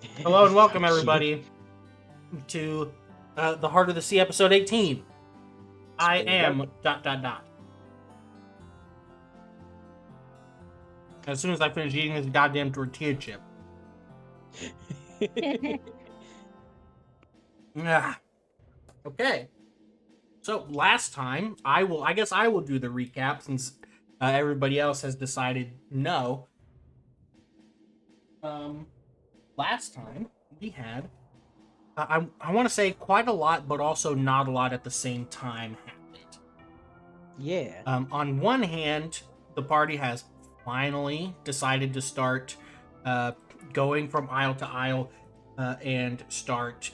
Hello and welcome, Fuck you. everybody, to the Heart of the Sea, episode 18. I am ... As soon as I finish eating this goddamn tortilla chip. Okay. So last time, I guess I will do the recap since everybody else has decided no. Last time we had, I want to say quite a lot, but also not a lot at the same time happened. Yeah. On one hand, the party has finally decided to start going from isle to isle and start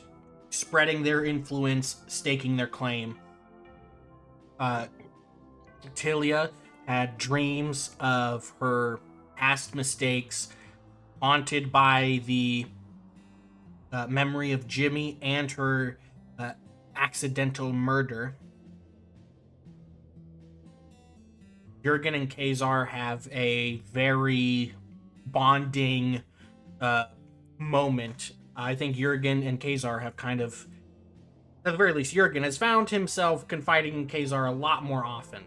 spreading their influence, staking their claim. Tilia had dreams of her past mistakes, haunted by the memory of Jimmy and her accidental murder. Jurgen and Kazar have a very bonding moment. I think Jurgen and Kazar have kind of, at the very least, Jurgen has found himself confiding in Kazar a lot more often.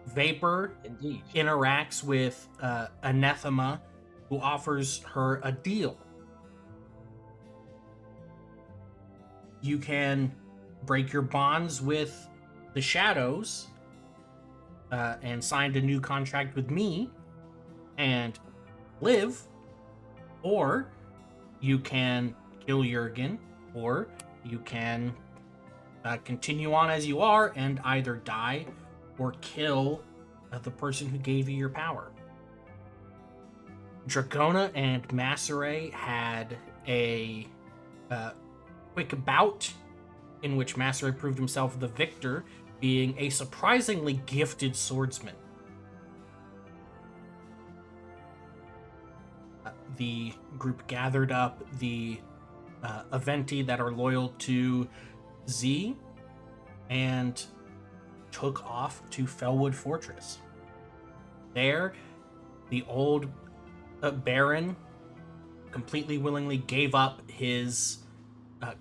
Vapor Indeed. interacts with Anathema, who offers her a deal. You can break your bonds with the Shadows and sign a new contract with me and live, or you can kill Jurgen, or you can continue on as you are and either die or kill the person who gave you your power. Dragona and Masseray had a quick bout in which Masseray proved himself the victor, being a surprisingly gifted swordsman. The group gathered up the Aventi that are loyal to Z and took off to Fellwood Fortress. There, the old Baron completely willingly gave up his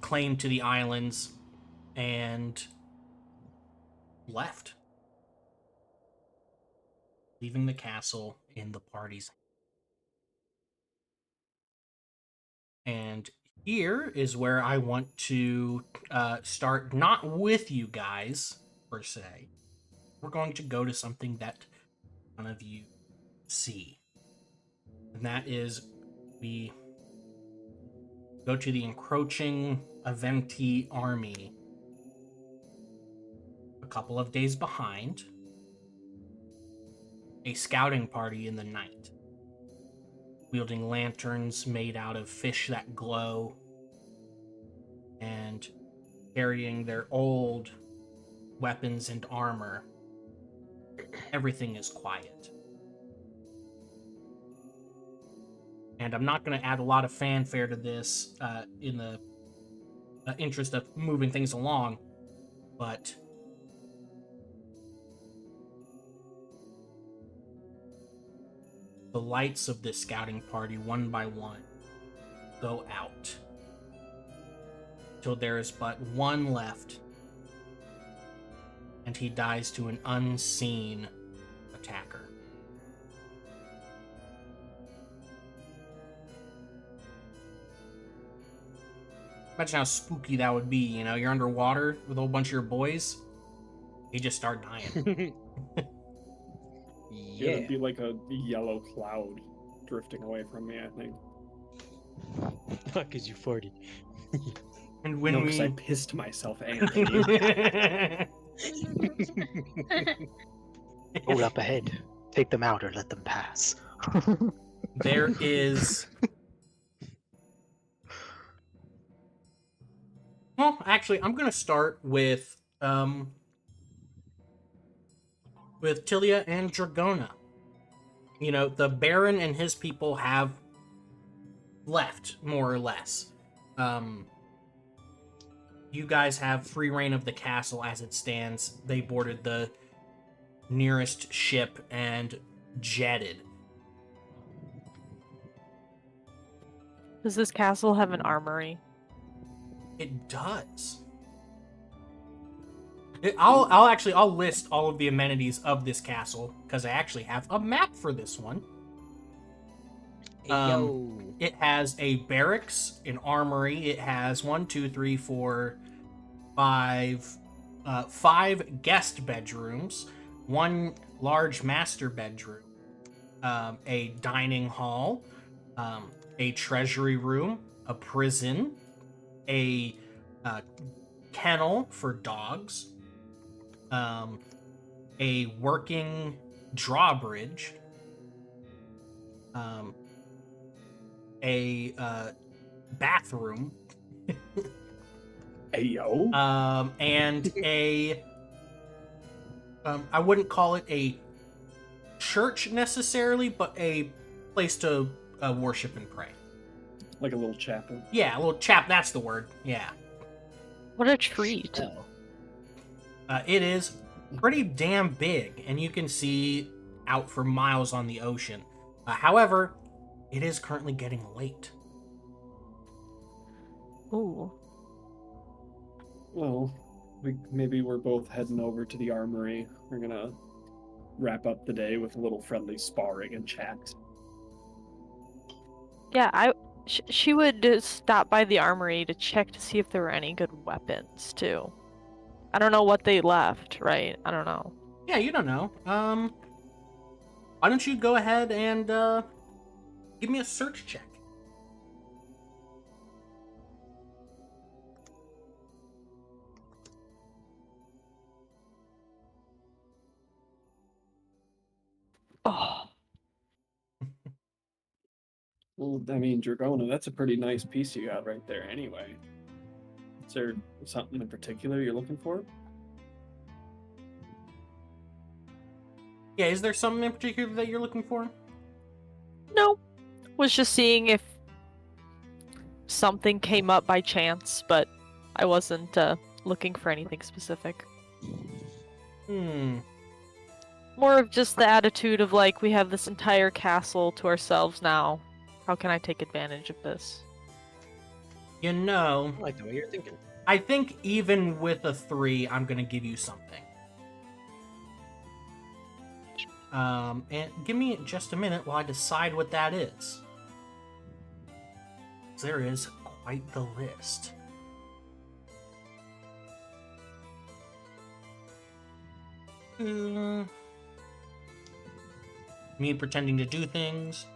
claim to the islands and left, leaving the castle in the party's. And here is where I want to start, not with you guys per se. We're going to go to something that none of you see. And that is, we go to the encroaching Aventi army a couple of days behind, a scouting party in the night, wielding lanterns made out of fish that glow, and carrying their old weapons and armor. Everything is quiet. And I'm not going to add a lot of fanfare to this in the interest of moving things along, but the lights of this scouting party, one by one, go out till there is but one left, and he dies to an unseen attacker. Imagine how spooky that would be, you know, you're underwater with a whole bunch of your boys, they just start dying. Yeah. It'd be like a yellow cloud drifting away from me, I think. Fuck, is you 40? And when No, because I we... pissed myself, Anthony. Hold up ahead. Take them out or let them pass. There is... Well, actually, I'm going to start with Tilia and Dragona. You know, the Baron and his people have left, more or less. You guys have free reign of the castle as it stands. They boarded the nearest ship and jetted. Does this castle have an armory? It does. I'll list all of the amenities of this castle because I actually have a map for this one. Yo. It has a barracks, an armory. It has 5 guest bedrooms, 1 large master bedroom, a dining hall, a treasury room, a prison, a kennel for dogs, a working drawbridge, a bathroom, Ayo. and a I wouldn't call it a church necessarily, but a place to worship and pray. Like a little chapel. Yeah, a little chap. That's the word. Yeah. What a treat. It is pretty damn big, and you can see out for miles on the ocean. However, it is currently getting late. Ooh. Well, maybe we're both heading over to the armory. We're gonna wrap up the day with a little friendly sparring and chat. Yeah, she would stop by the armory to check to see if there were any good weapons, too. I don't know what they left, right? I don't know. Yeah, you don't know. Why don't you go ahead and give me a search check? Oh, Well, I mean, Dragona, that's a pretty nice piece you got right there anyway. Is there something in particular you're looking for? Yeah, is there something in particular that you're looking for? no. Was just seeing if something came up by chance, but I wasn't looking for anything specific. More of just the attitude of like, we have this entire castle to ourselves now. How can I take advantage of this? You know, I like the way you're thinking. I think even with a 3, I'm gonna give you something. And give me just a minute while I decide what that is. There is quite the list. Me pretending to do things.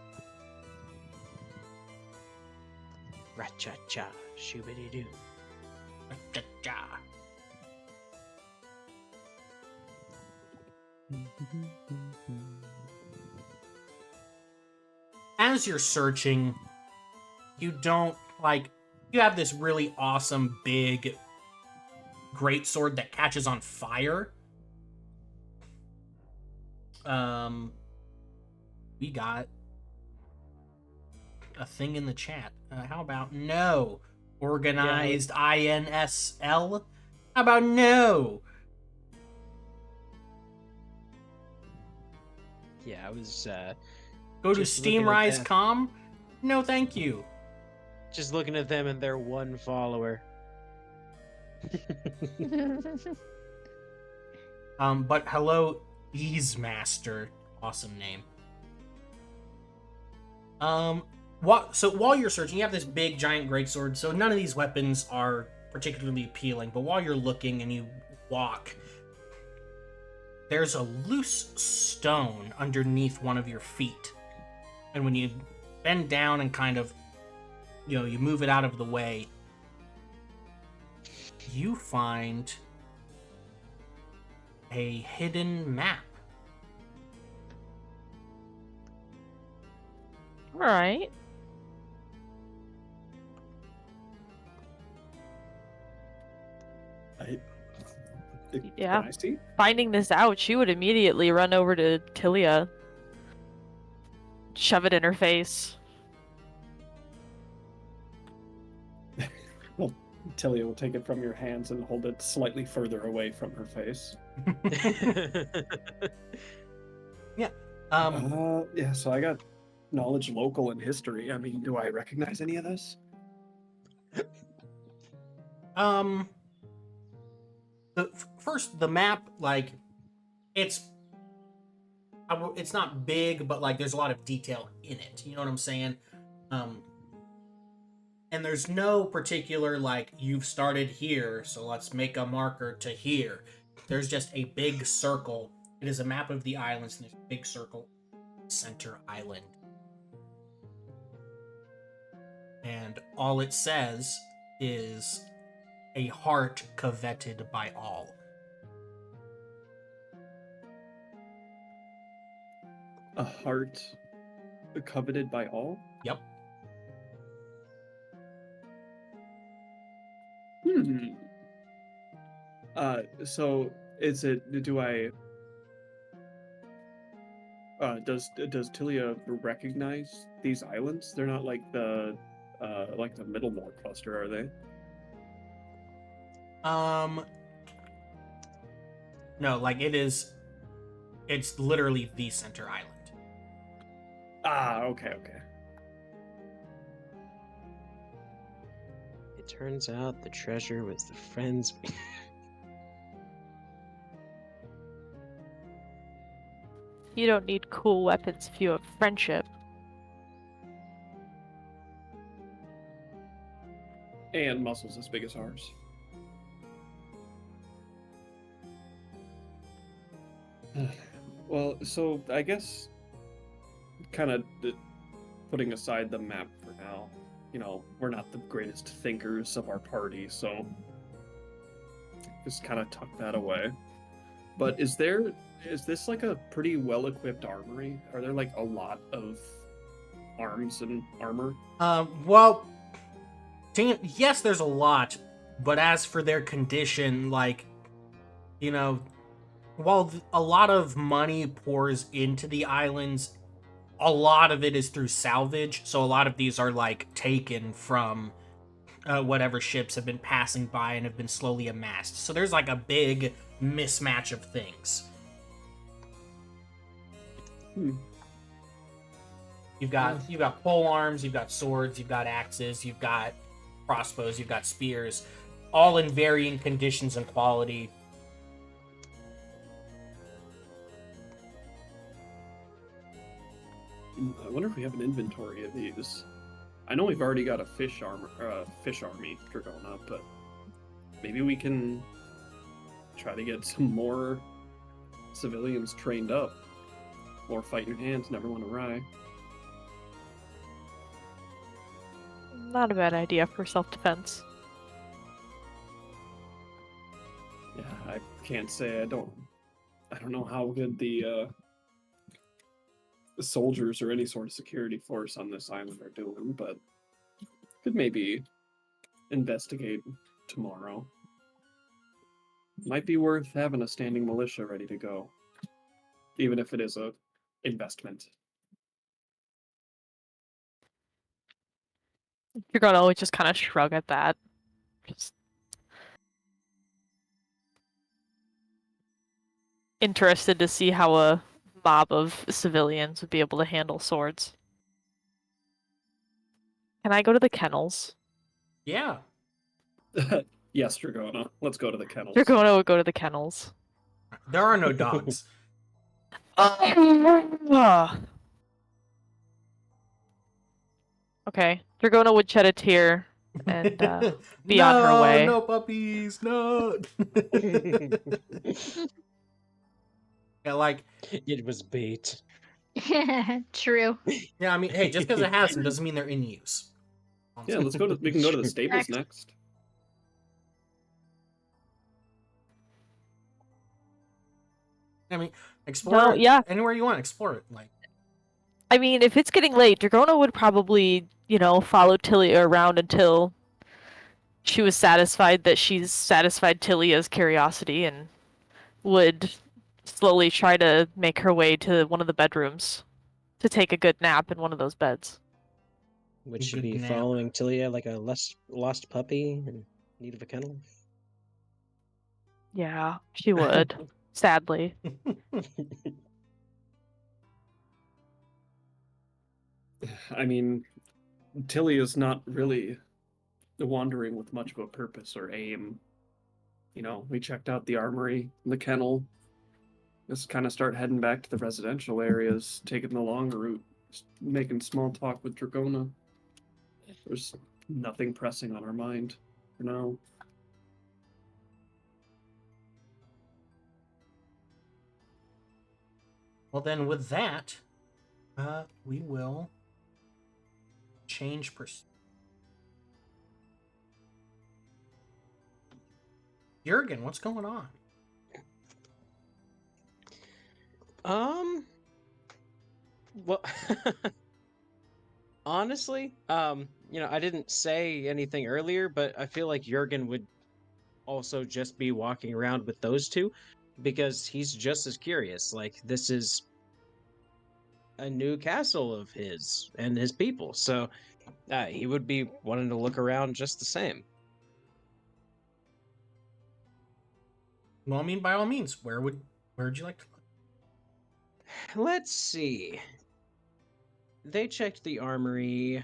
Ra-cha-cha, shoobity-doo. Cha-cha. As you're searching, you don't you have this really awesome big greatsword that catches on fire. We got a thing in the chat. How about no? Organized INSL? How about no? Yeah, I was Go to just looking at that. SteamRise.com? No, thank you. Just looking at them and their one follower. But hello, Easemaster. Awesome name. So while you're searching, you have this big giant greatsword, so none of these weapons are particularly appealing, but while you're looking and you walk, there's a loose stone underneath one of your feet. And when you bend down and kind of, you move it out of the way, you find a hidden map. Alright. Yeah. Can I see? Finding this out, she would immediately run over to Tilia, shove it in her face. Well, Tilia will take it from your hands and hold it slightly further away from her face. Yeah. Yeah, so I got knowledge local in history. I mean, do I recognize any of this? First, the map, like, it's not big, but like there's a lot of detail in it. You know what I'm saying? And there's no particular like you've started here, so let's make a marker to here. There's just a big circle. It is a map of the islands, and there's a big circle, center island, and all it says is a heart coveted by all. A heart coveted by all? Yep. So is it, do I, does Tilia recognize these islands? They're not like the Middlemore cluster, are they? No, like it's literally the center island. Ah, okay. It turns out the treasure was the friends. You don't need cool weapons if you have friendship. And muscles as big as ours. Well, so I guess kind of putting aside the map for now, you know, we're not the greatest thinkers of our party, so just kind of tuck that away. But is this like a pretty well-equipped armory? Are there like a lot of arms and armor? Well, yes, there's a lot, but as for their condition, like, you know, while a lot of money pours into the islands, a lot of it is through salvage, so a lot of these are, like, taken from whatever ships have been passing by and have been slowly amassed. So there's, like, a big mismatch of things. You've got pole arms, you've got swords, you've got axes, you've got crossbows, you've got spears, all in varying conditions and quality. I wonder if we have an inventory of these. I know we've already got a fish army, Dragona, but maybe we can try to get some more civilians trained up. More fighting hands never went awry. Not a bad idea for self-defense. Yeah, I can't say I don't know how good the soldiers or any sort of security force on this island are doing, but could maybe investigate tomorrow. Might be worth having a standing militia ready to go, even if it is a investment. You're gonna always just kind of shrug at that. Just interested to see how a mob of civilians would be able to handle swords. Can I go to the kennels? Yeah. Yes, Dragona. Let's go to the kennels. Dragona would go to the kennels. There are no dogs. Okay. Dragona would shed a tear and be on her way. No puppies, no. Yeah, like It was bait. True. yeah. I mean, hey, just because it has them doesn't mean they're in use. Yeah, let's go to. We can go to the stables next. I mean, explore. Yeah. Anywhere you want, explore it. Like, I mean, if it's getting late, Dragona would probably, follow Tilia around until she was satisfied that she's satisfied Tilia's curiosity and would slowly try to make her way to one of the bedrooms to take a good nap in one of those beds. Would she Good be nap. following Tilia like a lost puppy in need of a kennel? Yeah, she would, sadly. I mean, Tilly is not really wandering with much of a purpose or aim. We checked out the armory, the kennel. Let's kind of start heading back to the residential areas, taking the longer route, making small talk with Dragona. There's nothing pressing on our mind for now. Well, then with that, we will change Jurgen, what's going on? Well, honestly, I didn't say anything earlier, but I feel like Jurgen would also just be walking around with those two because he's just as curious. Like, this is a new castle of his and his people, so he would be wanting to look around just the same. Well, I mean, by all means, where would you like to look? Let's see. They checked the armory.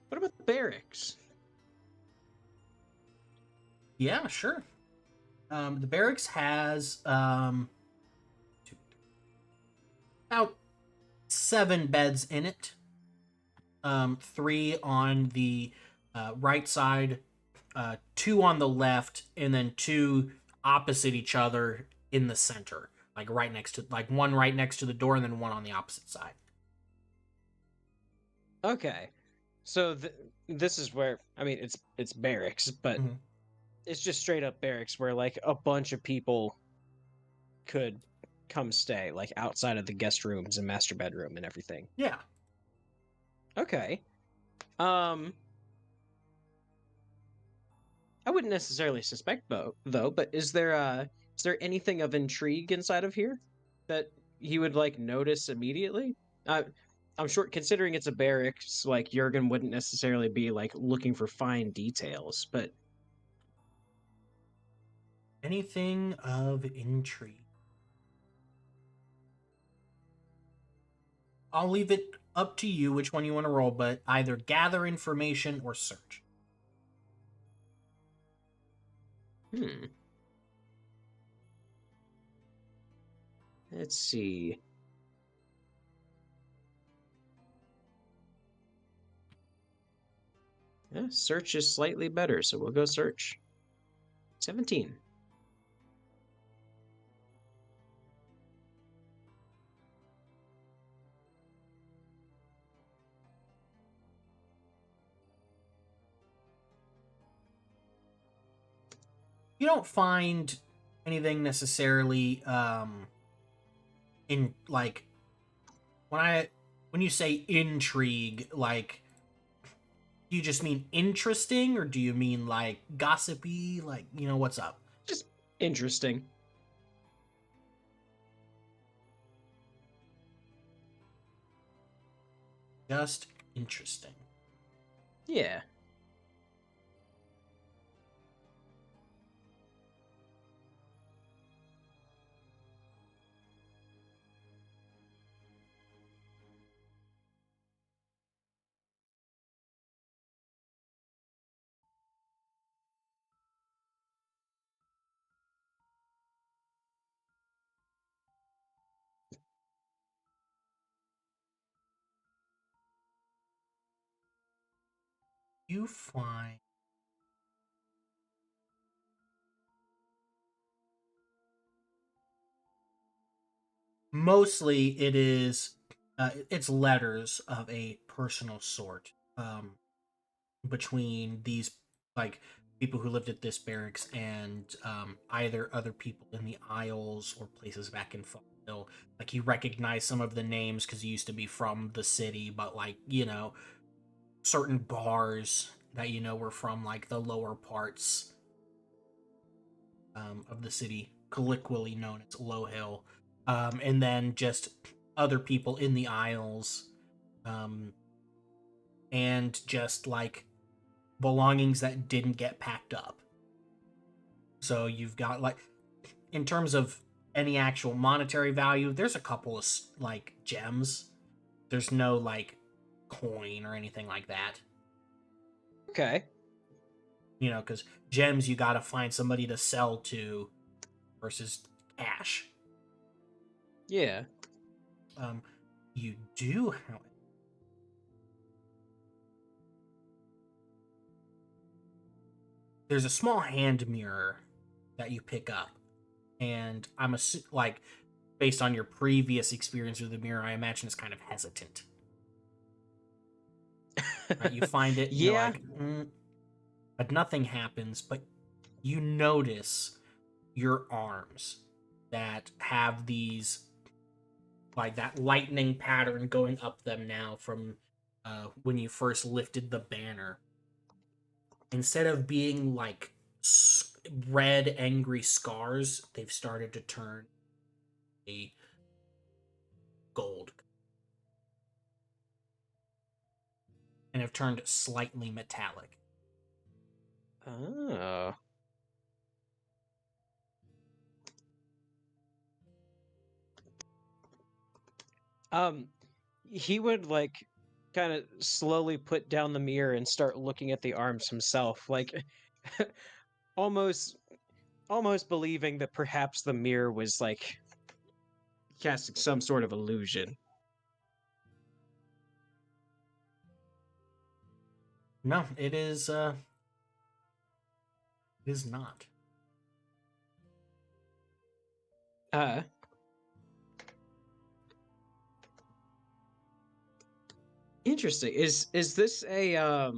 What about the barracks? Yeah, sure. The barracks has about 7 beds in it. 3 on the right side, 2 on the left, and then 2 opposite each other in the center, like one right next to the door, and then one on the opposite side. Okay, so this is where it's barracks, but Mhm. it's just straight up barracks where like a bunch of people could come stay, like outside of the guest rooms and master bedroom and everything. Yeah. Okay. I wouldn't necessarily suspect though, but is there anything of intrigue inside of here that he would like notice immediately? I'm sure, considering it's a barracks, like Jurgen wouldn't necessarily be like looking for fine details, but Anything of intrigue. I'll leave it up to you which one you want to roll, but either gather information or search. Let's see. Yeah, search is slightly better, so we'll go search. 17. You don't find anything necessarily in like when you say intrigue, like, do you just mean interesting, or do you mean like gossipy, like, what's up? Just interesting. Just interesting. Yeah. You find mostly it's letters of a personal sort, between these, like, people who lived at this barracks and either other people in the Isles or places back in Fallville. Like, you recognize some of the names because you used to be from the city, but like, certain bars that were from like the lower parts of the city, colloquially known as Low Hill, and then just other people in the Isles, um, and just like belongings that didn't get packed up. So you've got, like, in terms of any actual monetary value. There's a couple of like gems. There's no like coin or anything like that. Okay. You know, because gems you gotta find somebody to sell to versus cash. Yeah. You do, however, there's a small hand mirror that you pick up, and I'm like, based on your previous experience with the mirror, I imagine it's kind of hesitant. Right? You find it, you're Yeah. like, but nothing happens. But you notice your arms that have these, like that lightning pattern going up them now from when you first lifted the banner. Instead of being like red, angry scars, they've started to turn a gold and have turned slightly metallic. Oh. He would like kind of slowly put down the mirror and start looking at the arms himself, like almost believing that perhaps the mirror was like casting some sort of illusion. No, it is not. Interesting. Is this a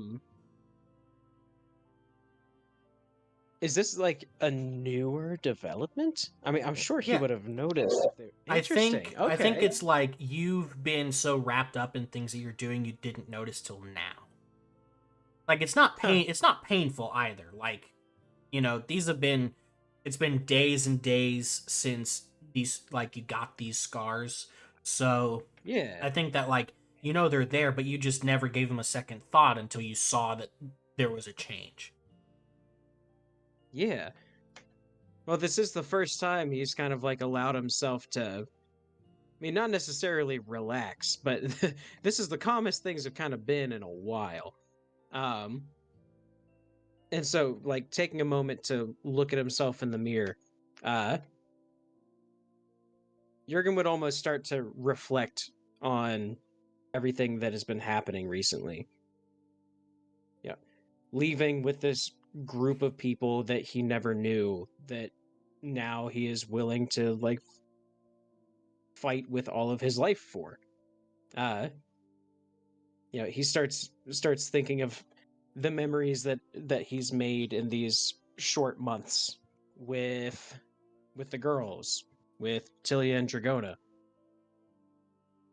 is this like a newer development? I mean, I'm sure he Yeah. would have noticed. If Interesting. I think Okay. it's like you've been so wrapped up in things that you're doing you didn't notice till now. Like it's not it's not painful either. Like, you know, it's been days and days since these, like, you got these scars. So Yeah. I think that, like, you know they're there, but you just never gave them a second thought until you saw that there was a change. Yeah. Well, this is the first time he's kind of like allowed himself to, I mean, not necessarily relax, but this is the calmest things have kind of been in a while. Um, and so, like, taking a moment to look at himself in the mirror, uh, Jurgen would almost start to reflect on everything that has been happening recently. Yeah. Leaving with this group of people that he never knew, that now he is willing to, like, fight with all of his life for. You know, he starts thinking of the memories that he's made in these short months with the girls, with Tilia and Dragona,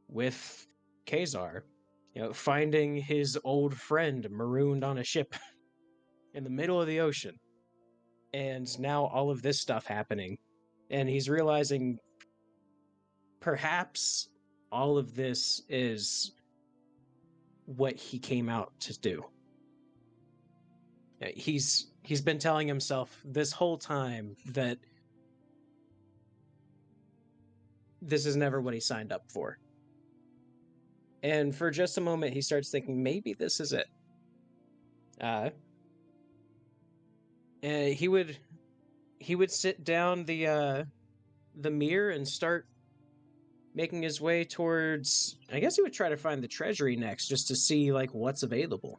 with Kazar, you know, finding his old friend marooned on a ship in the middle of the ocean, and now all of this stuff happening, and he's realizing perhaps all of this is what he came out to do. He's been telling himself this whole time that this is never what he signed up for. And for just a moment, he starts thinking, maybe this is it. And he would sit down the mirror and start making his way towards, I guess he would try to find the treasury next, just to see like what's available.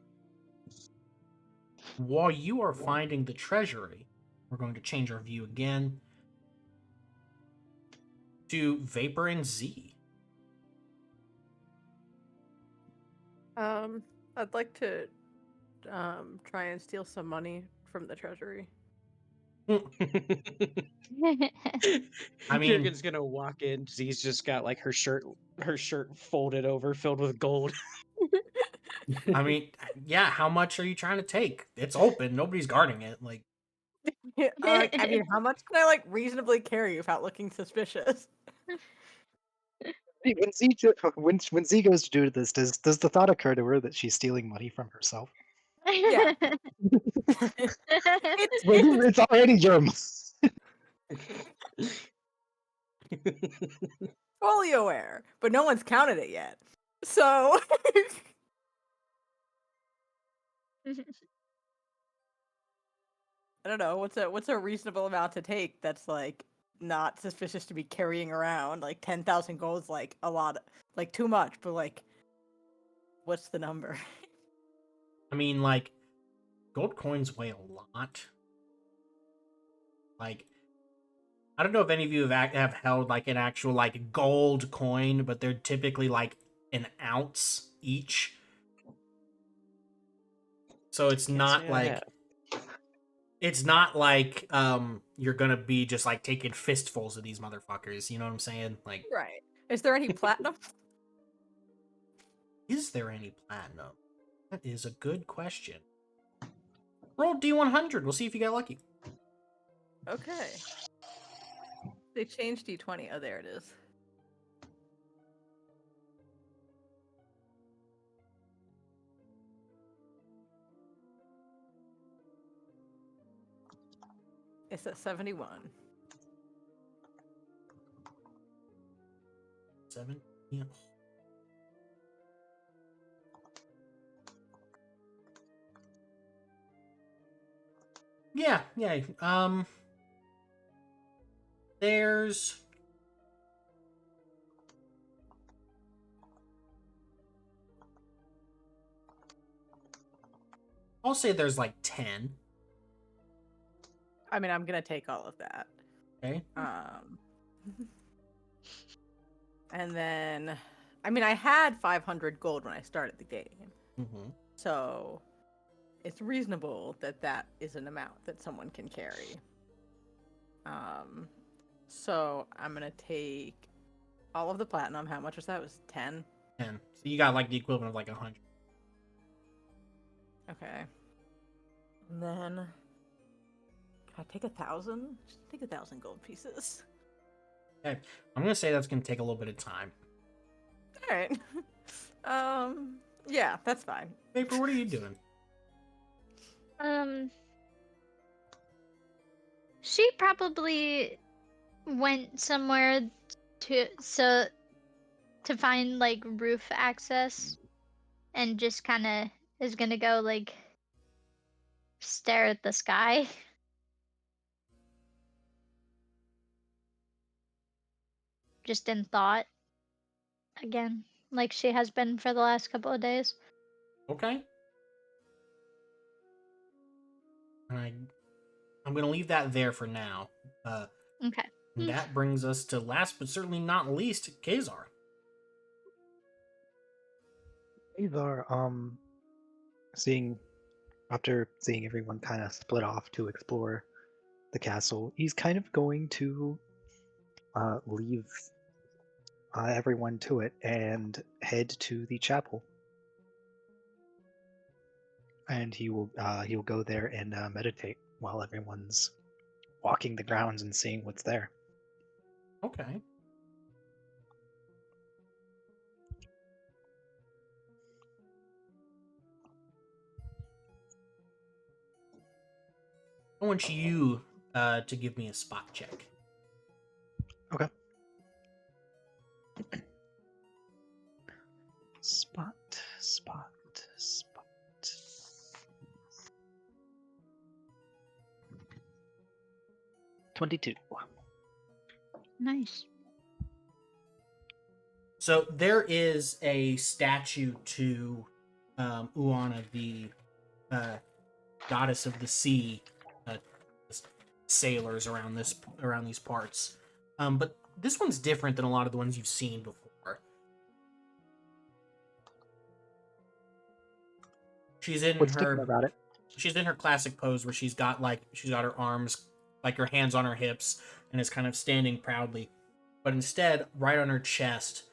While you are finding the treasury, we're going to change our view again to Vapor and Z. I'd like to try and steal some money from the treasury. I mean, Jurgen's gonna walk in. Z's just got like her shirt folded over, filled with gold. I mean, yeah. How much are you trying to take? It's open. Nobody's guarding it. Like, I mean, how much can I like reasonably carry without looking suspicious? When when Z goes to do this, does the thought occur to her that she's stealing money from herself? Yeah. It's already germs. Fully aware, but no one's counted it yet. So I don't know, what's a reasonable amount to take that's like not suspicious to be carrying around? Like 10,000 gold is like a lot, like too much, but like what's the number? I mean, like, gold coins weigh a lot. Like, I don't know if any of you have held like an actual like gold coin, but they're typically like an ounce each. So it's Can't not say I like have. it's not like you're gonna be just like taking fistfuls of these motherfuckers. You know what I'm saying? Like, Right. Is there any platinum? is there any platinum? That is a good question. Roll D100. We'll see if you get lucky. Okay. They changed D20. Oh, there it is. It's at 71. 7. Yeah. Yeah. There's I'll say there's like 10. I mean, I'm gonna take all of that. Okay. And then, I mean, I had 500 gold when I started the game, Mm-hmm. so it's reasonable that that is an amount that someone can carry. So I'm gonna take all of the platinum. How much was that? It was 10. 10. So you got like the equivalent of like 100. Okay. And then, can I take 1,000? Just take 1,000 gold pieces. Okay. I'm gonna say that's gonna take a little bit of time. All right. Yeah, that's fine. Vapor, what are you doing? She probably went somewhere to find like roof access, and just kind of is gonna go like stare at the sky. Just in thought again, like she has been for the last couple of days. Okay. And I'm gonna leave that there for now. Okay. And that brings us to last but certainly not least, Kazar. Azar, after seeing everyone kind of split off to explore the castle, he's kind of going to leave everyone to it and head to the chapel. And he'll go there and meditate while everyone's walking the grounds and seeing what's there. Okay. I want you to give me a spot check. Okay. Spot. 22. Nice. So there is a statue to Uana, the goddess of the sea, sailors around these parts. But this one's different than a lot of the ones you've seen before. She's in What's different about it? She's in her classic pose where she's got her arms, like her hands on her hips, and is kind of standing proudly. But instead, right on her chest,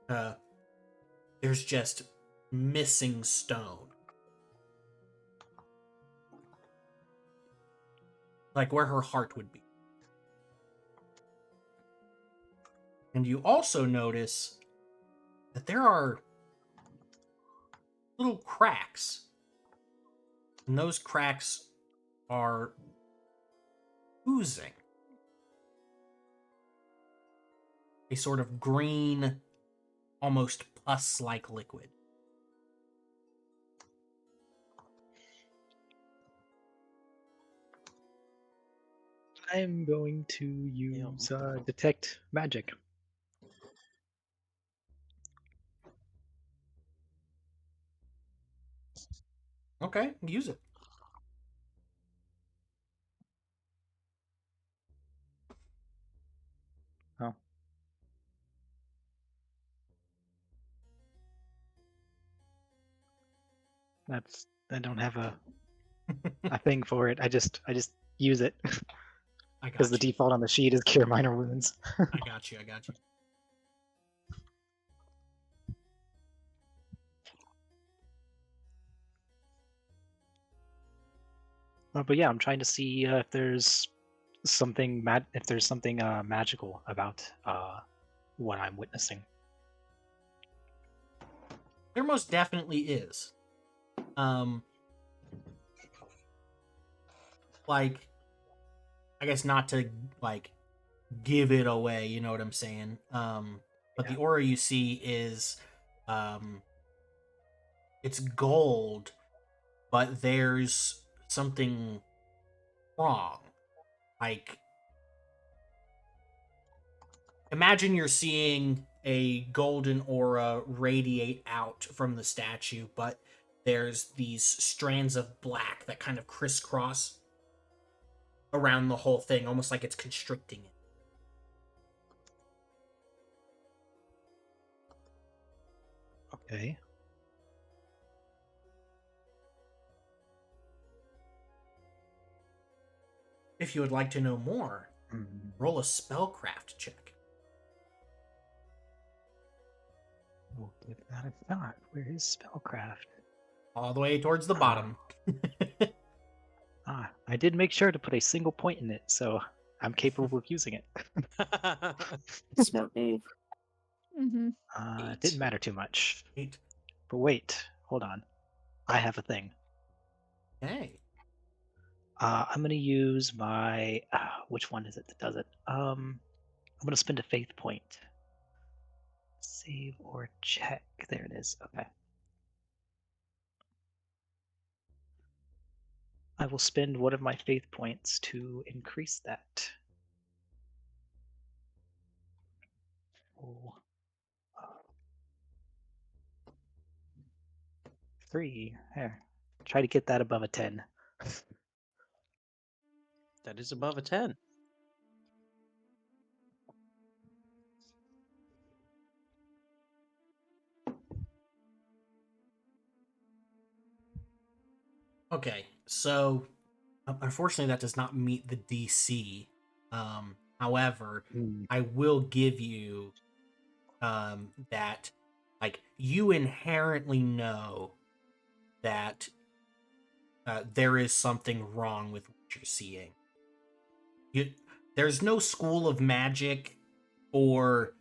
there's just missing stone. Like where her heart would be. And you also notice that there are little cracks. And those cracks are oozing. a sort of green, almost pus-like liquid. I'm going to use detect magic. Okay, use it. Oh. I don't have a thing for it. I just use it I because got the you. default on the sheet is cure minor wounds. I got you. But yeah, I'm trying to see if there's something magical about what I'm witnessing. There most definitely is. Like, I guess not to like give it away, you know what I'm saying? But the aura you see is it's gold, but there's something wrong. Like, imagine you're seeing a golden aura radiate out from the statue, but there's these strands of black that kind of crisscross around the whole thing, almost like it's constricting it. Okay. If you would like to know more, roll a spellcraft check. We'll give that a shot. Where is spellcraft? All the way towards the bottom. I did make sure to put a single point in it, so I'm capable of using it. Smart move. Mm-hmm. It didn't matter too much. 8. But wait, hold on. I have a thing. Okay. I'm gonna use my which one is it that does it? I'm gonna spend a faith point. Save or check. There it is. Okay. I will spend one of my faith points to increase that. Oh. 3. There. Try to get that above a 10. That is above a 10. Okay, so unfortunately that does not meet the DC. However, I will give you that, like, you inherently know that there is something wrong with what you're seeing. There's no school of magic or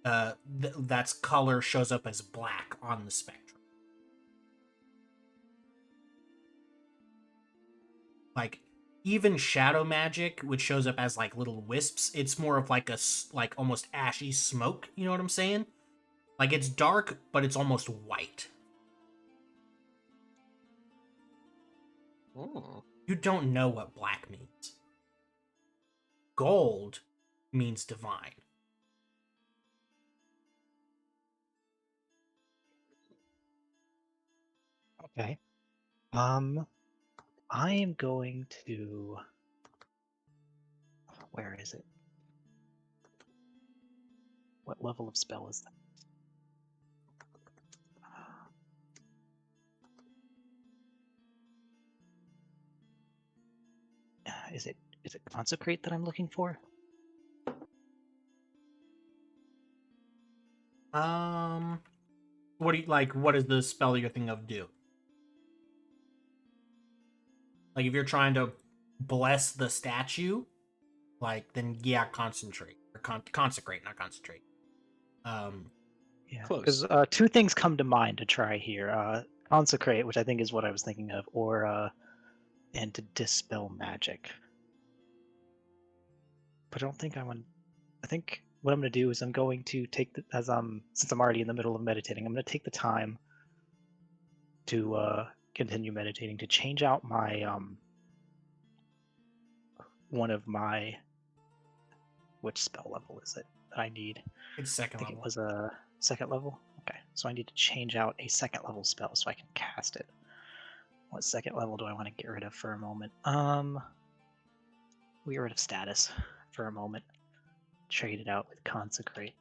that's color shows up as black on the spectrum. Like, even shadow magic, which shows up as like little wisps, it's more of like like almost ashy smoke. You know what I'm saying? Like, it's dark, but it's almost white. You don't know what black means. Gold means divine. Okay. I am going to. Where is it? What level of spell is that? Is it consecrate that I'm looking for? What do you like? What does the spell you're thinking of do? Like, if you're trying to bless the statue, like, then yeah, concentrate or consecrate, not concentrate. Yeah, Close. because two things come to mind to try here: consecrate, which I think is what I was thinking of, or and to dispel magic. But I don't think I want. I think what I'm going to do is I'm going to take the, since I'm already in the middle of meditating, I'm going to take the time to continue meditating to change out my one of my, which spell level is it that I need? It's I second think level. it was a second level. Okay, so I need to change out a second level spell so I can cast it. What second level do I want to get rid of for a moment? We get rid of status for a moment. Trade it out with consecrate.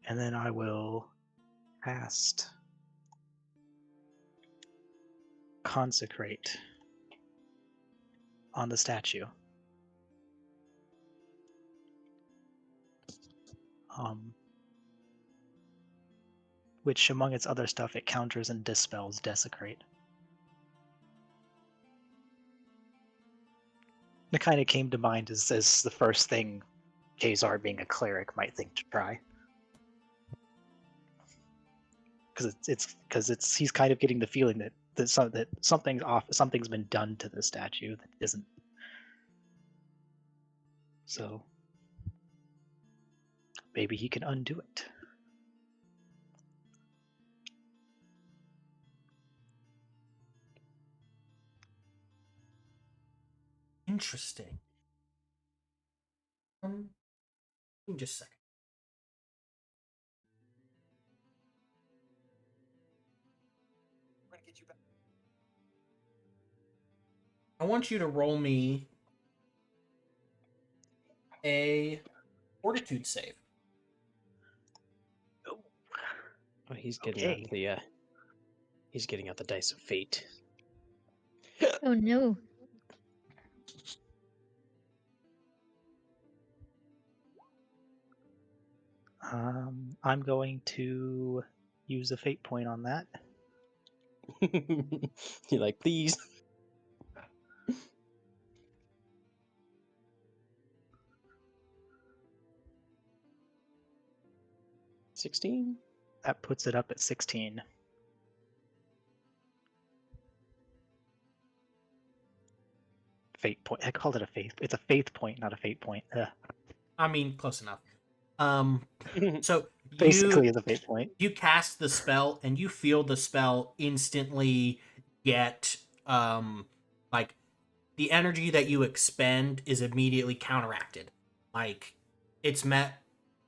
And then I will cast consecrate on the statue. Which, among its other stuff, it counters and dispels desecrate. It kind of came to mind as the first thing Kazar, being a cleric, might think to try. Because he's kind of getting the feeling that something's off, something's been done to the statue that isn't. So maybe he can undo it. Interesting. Give me just a second. I want you to roll me a fortitude save. Oh, he's getting Okay. out the he's getting out the dice of fate. Oh no. I'm going to use a fate point on that. You're like, please. $16? That puts it up at 16. Fate point. I called it a faith. It's a faith point, not a fate point. I mean, close enough. So Basically, it's a fate point. you cast the spell and you feel the spell instantly get like the energy that you expend is immediately counteracted. Like it's met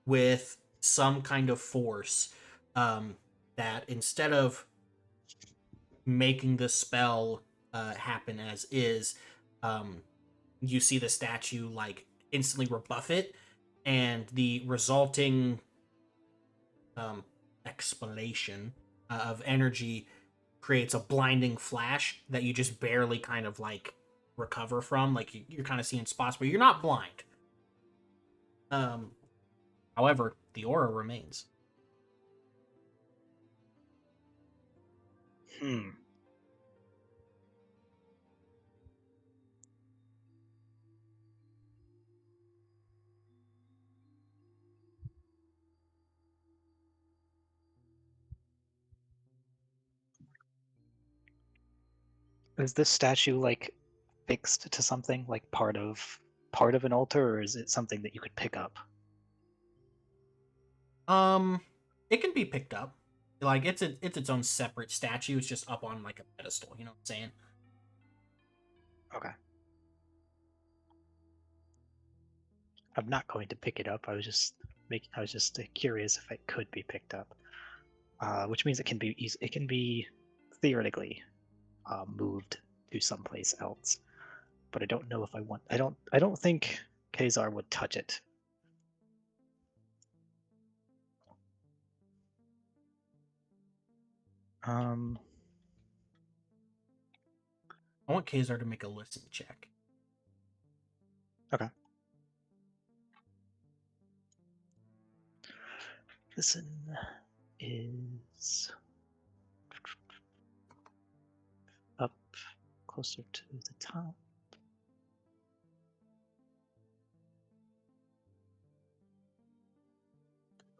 with some kind of force that instead of making the spell happen as is, you see the statue like instantly rebuff it, and the resulting explanation of energy creates a blinding flash that you just barely kind of like recover from. Like you're kind of seeing spots, but you're not blind. However, the aura remains. Is this statue like fixed to something, like part of an altar, or is it something that you could pick up? It can be picked up. Like it's its own separate statue. It's just up on like a pedestal. You know what I'm saying? Okay. I'm not going to pick it up. I was just curious if it could be picked up. Which means it can be theoretically moved to someplace else. But I don't know if I want. I don't think Kazar would touch it. I want Kazar to make a listen check. Okay. Listen is up closer to the top.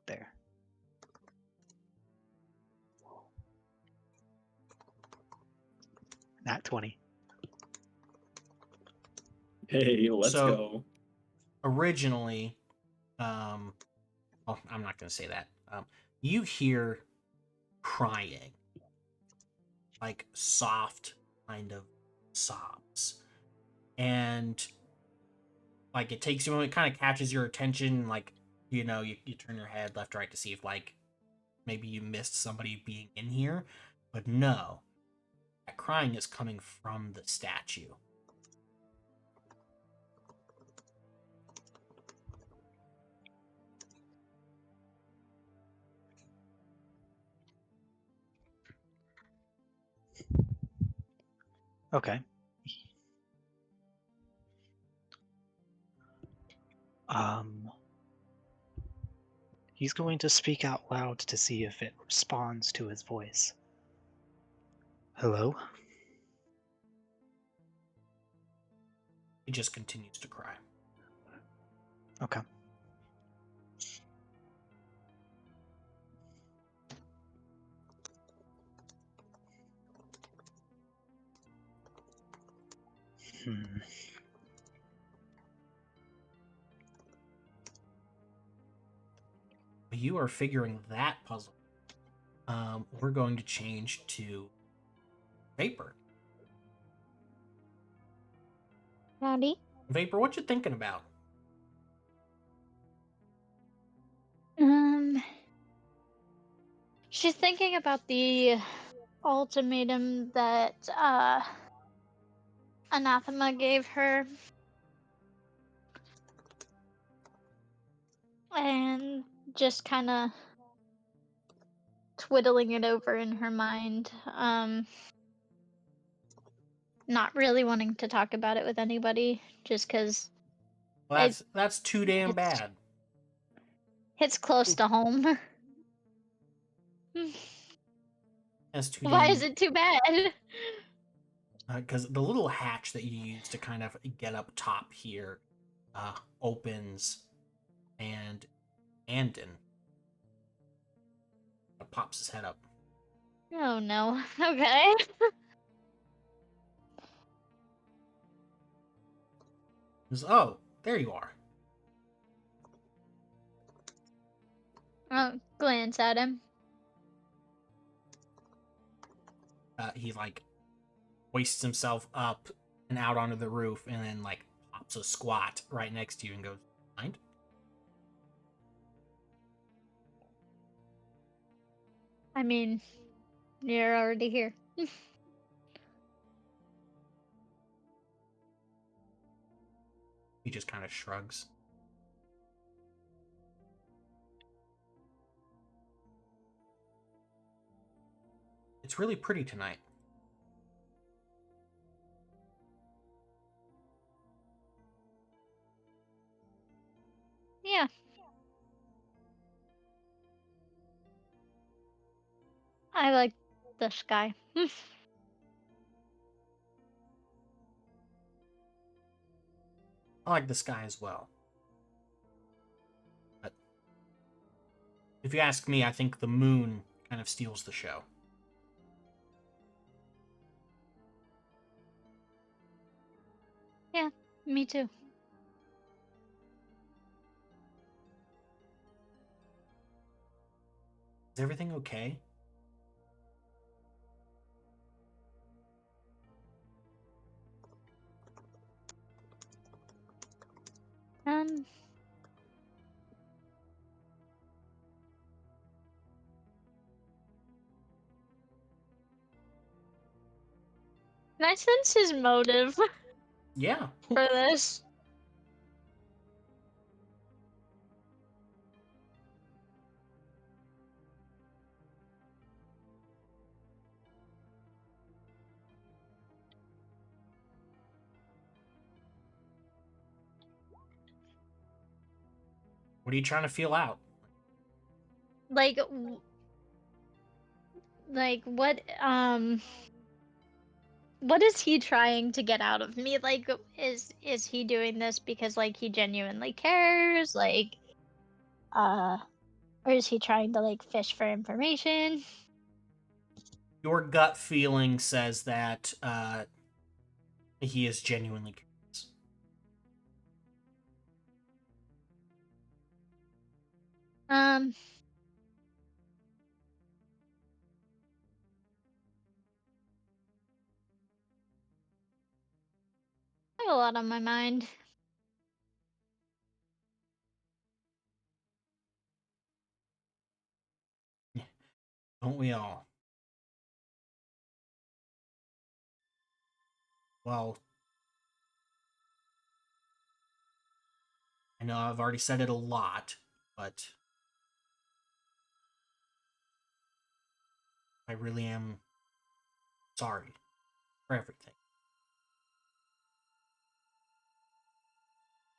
There. Nat 20. Hey, let's So- go. Originally, well, I'm not going to say that. You hear crying, like soft kind of sobs, and like it takes you a moment, it kind of catches your attention, like you turn your head left to right to see if like maybe you missed somebody being in here, but no, that crying is coming from the statue. Okay. He's going to speak out loud to see if it responds to his voice. Hello? It just continues to cry. Okay. Hmm. You are figuring that puzzle. We're going to change to Vapor. Howdy. Vapor, what you thinking about? She's thinking about the ultimatum that Anathema gave her. And just kind of twiddling it over in her mind. Not really wanting to talk about it with anybody, just because Well, that's too damn it's- bad. it's close to home. That's too Why damn. is it too bad? Because the little hatch that you use to kind of get up top here opens, and Andon pops his head up. Oh no. Okay. He goes, "Oh, there you are." Oh, glance at him. He like hoists himself up and out onto the roof, and then like pops a squat right next to you and goes, "Mind?" I mean, you're already here. He just kind of shrugs. It's really pretty tonight. Yeah. I like the sky. I like the sky as well. But if you ask me, I think the moon kind of steals the show. Yeah, me too. Is everything okay? Um, can I sense his motive Yeah. for this? What are you trying to feel out? Like what is he trying to get out of me? Like, is he doing this because like he genuinely cares? Like, or is he trying to like fish for information? Your gut feeling says that he is genuinely curious. Um, I have a lot on my mind. Don't we all? Well, I know I've already said it a lot, but I really am sorry for everything.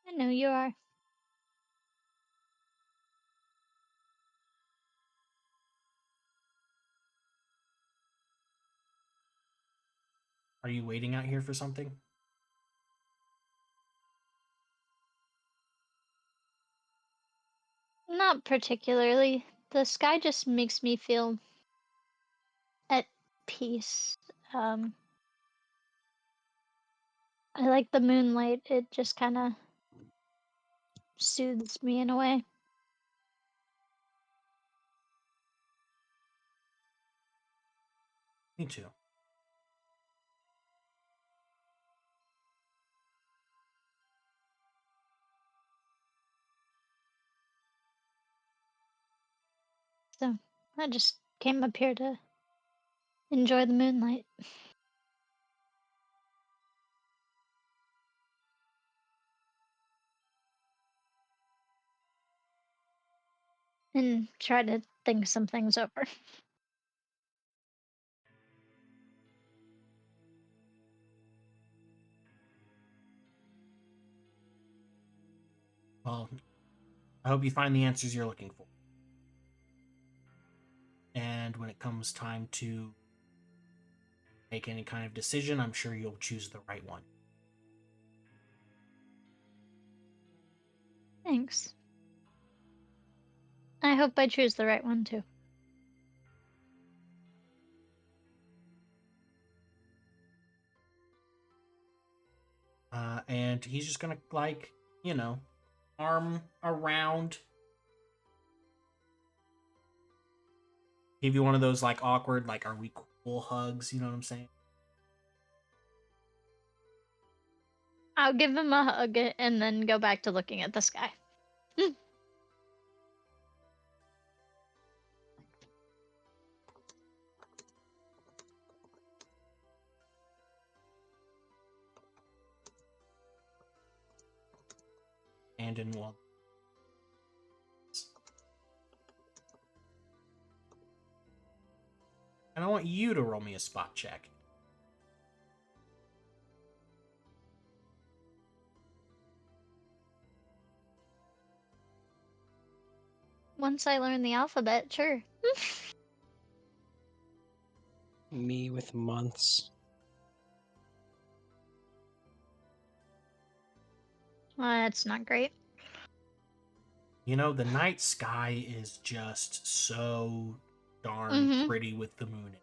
I know you are. Are you waiting out here for something? Not particularly. The sky just makes me feel at peace. Um, I like the moonlight. It just kind of soothes me in a way. Me too. So I just came up here to enjoy the moonlight. And try to think some things over. Well, I hope you find the answers you're looking for. And when it comes time to make any kind of decision, I'm sure you'll choose the right one. Thanks. I hope I choose the right one too. And he's just gonna, like, arm around, give you one of those, like, awkward, like, are we cool hugs, you know what I'm saying? I'll give him a hug and then go back to looking at the sky. And in one. And I want you to roll me a spot check. Once I learn the alphabet, sure. Me with months. That's not great. You know, the night sky is just so darn Mhm. pretty with the moon.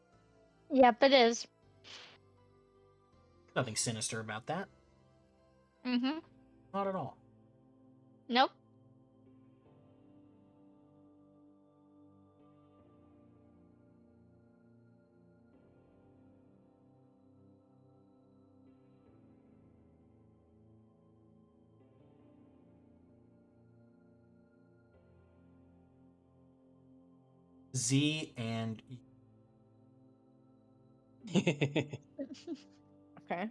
Yep, it is. Nothing sinister about that. Mhm. Not at all. Nope. Z and Okay.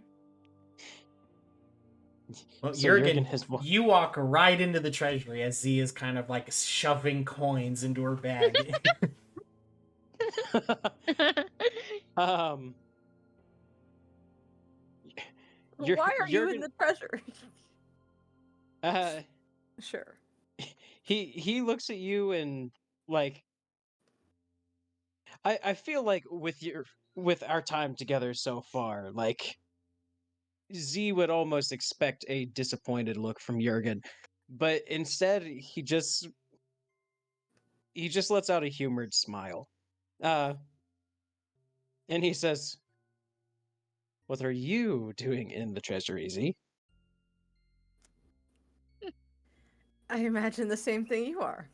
well, So Jurgen, Jurgen has you walk right into the treasury as Z is kind of like shoving coins into her bag. um Jur- Why are you in Jurgen the treasure? uh Sure. he looks at you and, like, I feel like with our time together so far, like, Z would almost expect a disappointed look from Jurgen, but instead he just lets out a humored smile. Uh And he says, "What are you doing in the treasury, Z?" I imagine the same thing you are.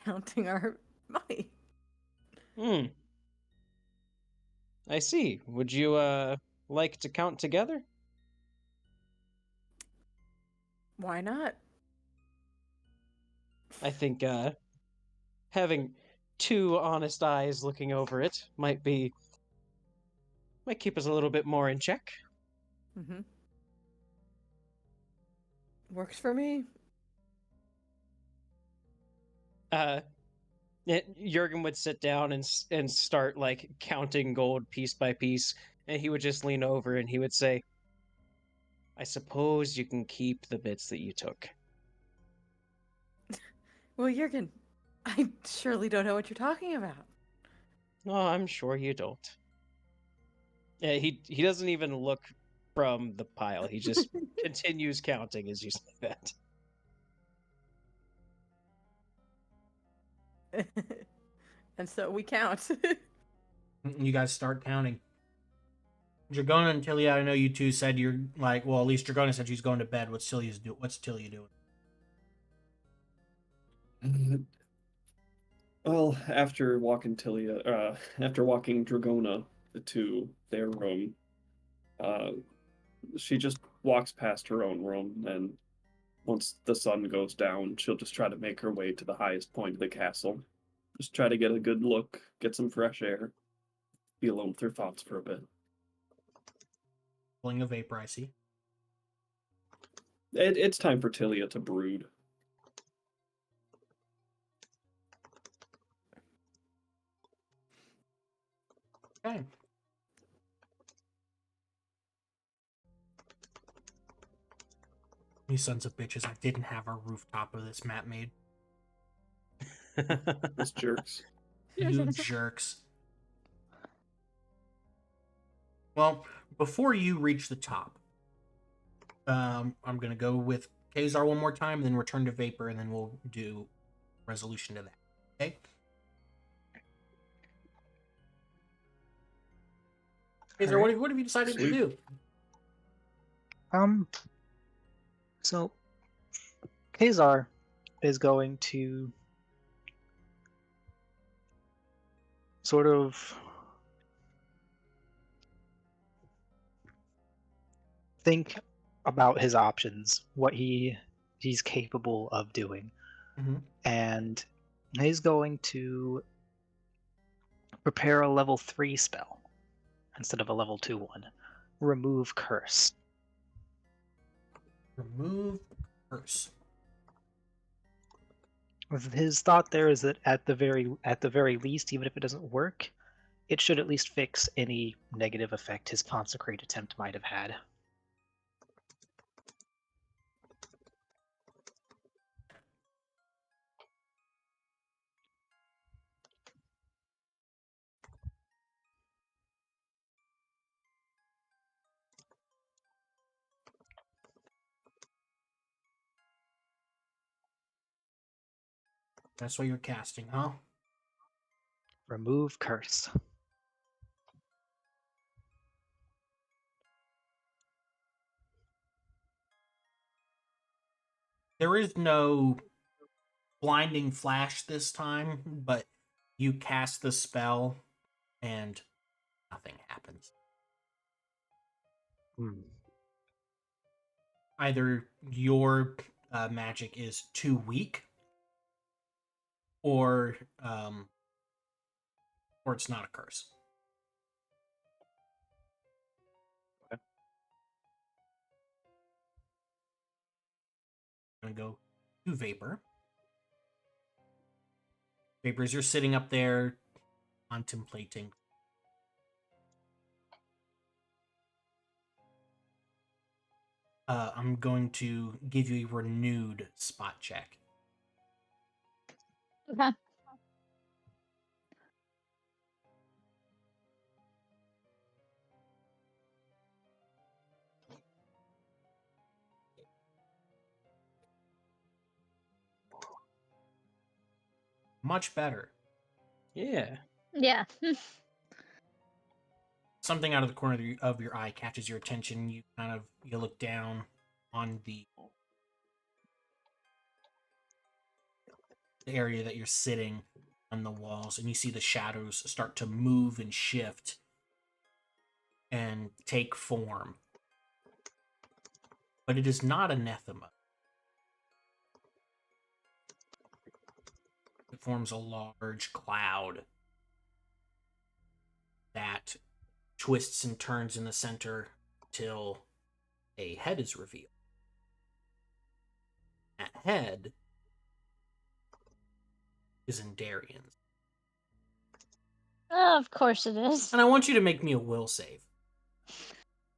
Counting our money. Hmm. I see. Would you, like to count together? Why not? I think, having two honest eyes looking over it might keep us a little bit more in check. Mm-hmm. Works for me. Jurgen would sit down and start like counting gold piece by piece, and he would just lean over and he would say, "I suppose you can keep the bits that you took." Well, Jurgen, I surely don't know what you're talking about. Oh, I'm sure you don't. Yeah, he doesn't even look from the pile. He just continues counting as you say that. And so we count. You guys start counting. Dragona and Tilia, I know you two said you're like, well, at least Dragona said she's going to bed. What's Tilia doing? Well, after walking Dragona to their room, uh, she just walks past her own room, and once the sun goes down, she'll just try to make her way to the highest point of the castle. Just try to get a good look, get some fresh air, be alone with her thoughts for a bit. Pulling a vapor, I see. It's time for Tilia to brood. Okay. You sons of bitches, I didn't have a rooftop of this map made. Those jerks. You jerks. Well, before you reach the top, I'm going to go with Kazar one more time, and then return to Vapor, and then we'll do resolution to that. Okay? Kazar, Alright. what have you decided Sweet. to do? So Kazar is going to sort of think about his options, what he's capable of doing, and he's going to prepare a level 3 spell instead of a level 2 one. Remove curse. Remove curse. His thought there is that at the very least, even if it doesn't work, it should at least fix any negative effect his consecrate attempt might have had. That's what you're casting, huh? Remove curse. There is no blinding flash this time, but you cast the spell and nothing happens. Either your magic is too weak, or it's not a curse. Okay. I'm gonna go to Vapor. Vapors, you're sitting up there contemplating. I'm going to give you a renewed spot check. Okay. Much better. Yeah. Yeah. something out of the corner of your eye catches your attention. You look down on the area that you're sitting on the walls, and you see the shadows start to move and shift and take form. But it is not anathema. It forms a large cloud that twists and turns in the center till a head is revealed. That head is in Darian's. Oh, of course it is. And I want you to make me a will save.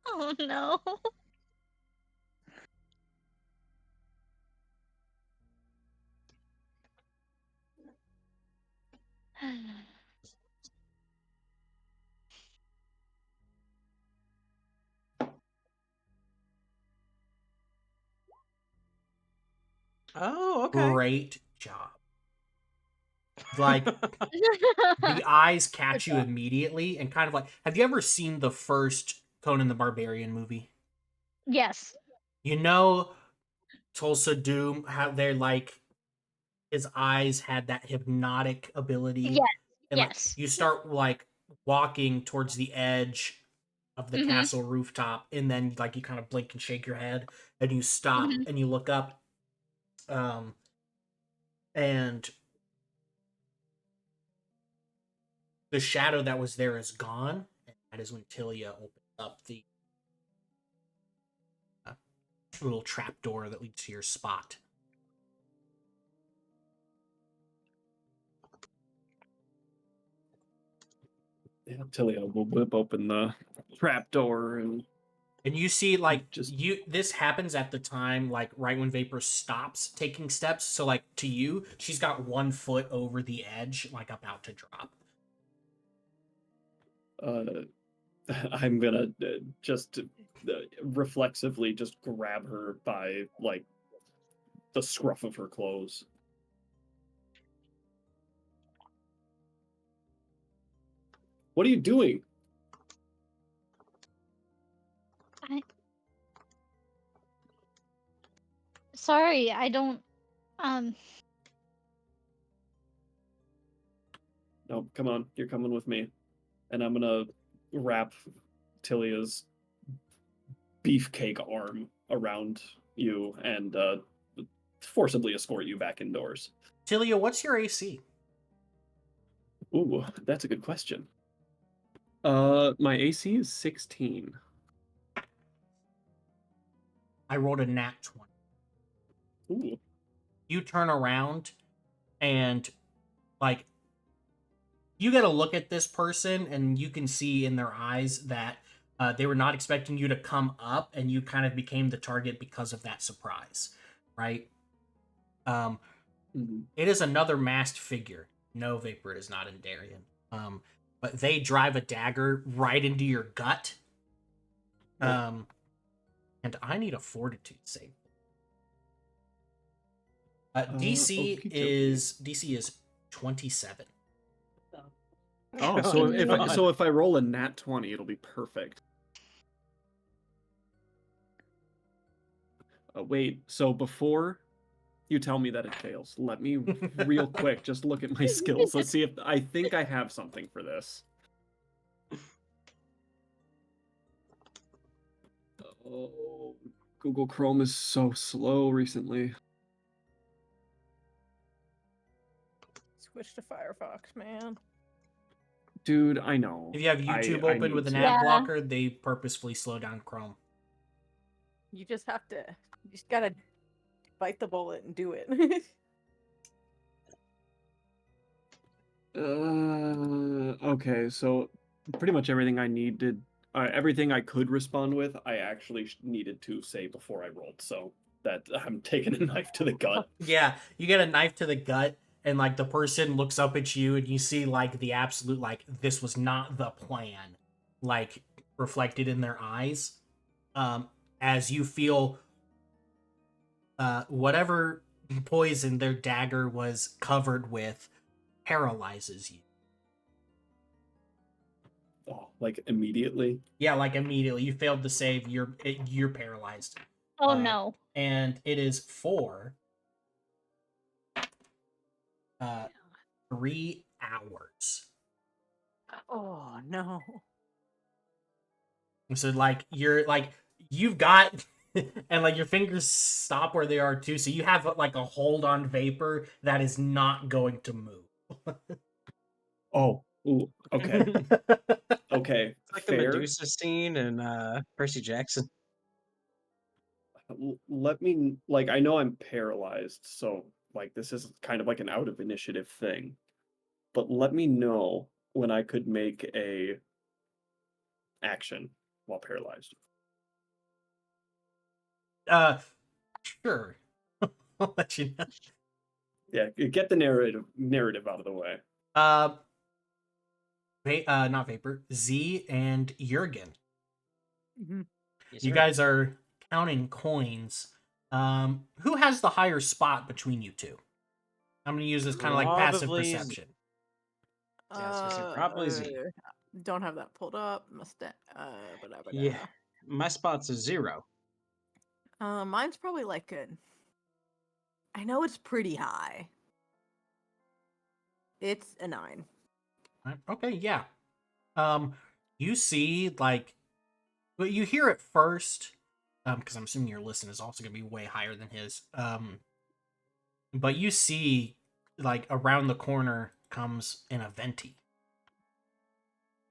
Oh no. Oh, okay. Great job. Like, the eyes catch you immediately, and kind of like, have you ever seen the first Conan the Barbarian movie? Yes. You know, Tulsa Doom, how they're like, his eyes had that hypnotic ability. Yes. And Yes. like, you start like walking towards the edge of the Mhm. castle rooftop, and then like you kind of blink and shake your head, and you stop Mhm. and you look up. And the shadow that was there is gone, and that is when Tilia opens up the little trap door that leads to your spot. Yeah, Tilia will whip open the trap door and you see, like, just this happens at the time, like, right when Vapor stops taking steps. So, like, to you, she's got 1 foot over the edge, like, about to drop. I'm gonna just reflexively just grab her by like the scruff of her clothes. What are you doing? Sorry, I don't. No, come on, you're coming with me, and I'm gonna wrap Tilia's beefcake arm around you and forcibly escort you back indoors. Tilia, what's your AC? Ooh, that's a good question. My AC is 16. I rolled a nat 20. Ooh. You turn around and, like, you get a look at this person, and you can see in their eyes that they were not expecting you to come up, and you kind of became the target because of that surprise, right? It is another masked figure. No, Vapor is not in Darien. But they drive a dagger right into your gut. And I need a fortitude save. DC is 27. Oh, so if I roll a nat 20, it'll be perfect. Wait, so before you tell me that it fails, let me real quick just look at my skills. Let's see if I think I have something for this. Oh, Google Chrome is so slow recently. Switch to Firefox, man. Dude, I know. If you have YouTube I open with an need ad Yeah. blocker, they purposefully slow down Chrome. You just have to. You just gotta bite the bullet and do it. Okay, so pretty much everything I needed, everything I could respond with, I actually needed to say before I rolled. So that I'm taking a knife to the gut. Yeah, you get a knife to the gut, and like the person looks up at you, and you see like the absolute, like, this was not the plan, like, reflected in their eyes. As you feel whatever poison their dagger was covered with paralyzes you. Oh, Like immediately? Yeah, like immediately. You failed to save. You're paralyzed. Oh no. And it is for 3 hours. Oh no. So like you've got and like your fingers stop where they are too, so you have like a hold on vapor that is not going to move. Oh, ooh, okay. Okay, It's like the fair. Medusa scene in Percy Jackson. Let me, like, I know I'm paralyzed, so, like, this is kind of like an out of initiative thing. But let me know when I could make a action while paralyzed. Sure. I'll let you know. Yeah, get the narrative out of the way. Not Vapor, Z and Jurgen. Mhm. Yes, You sir. guys are counting coins. Who has the higher spot between you two? I'm gonna use this kind of like passive Probably Z. perception. Yeah, I was gonna say probably Z. Don't have that pulled up. Yeah, my spot's a 0. Mine's probably like a. I know it's pretty high. It's a 9. Okay, yeah. You see like, but you hear it first, because I'm assuming your listen is also gonna be way higher than his. But you see, like around the corner comes an Aventi,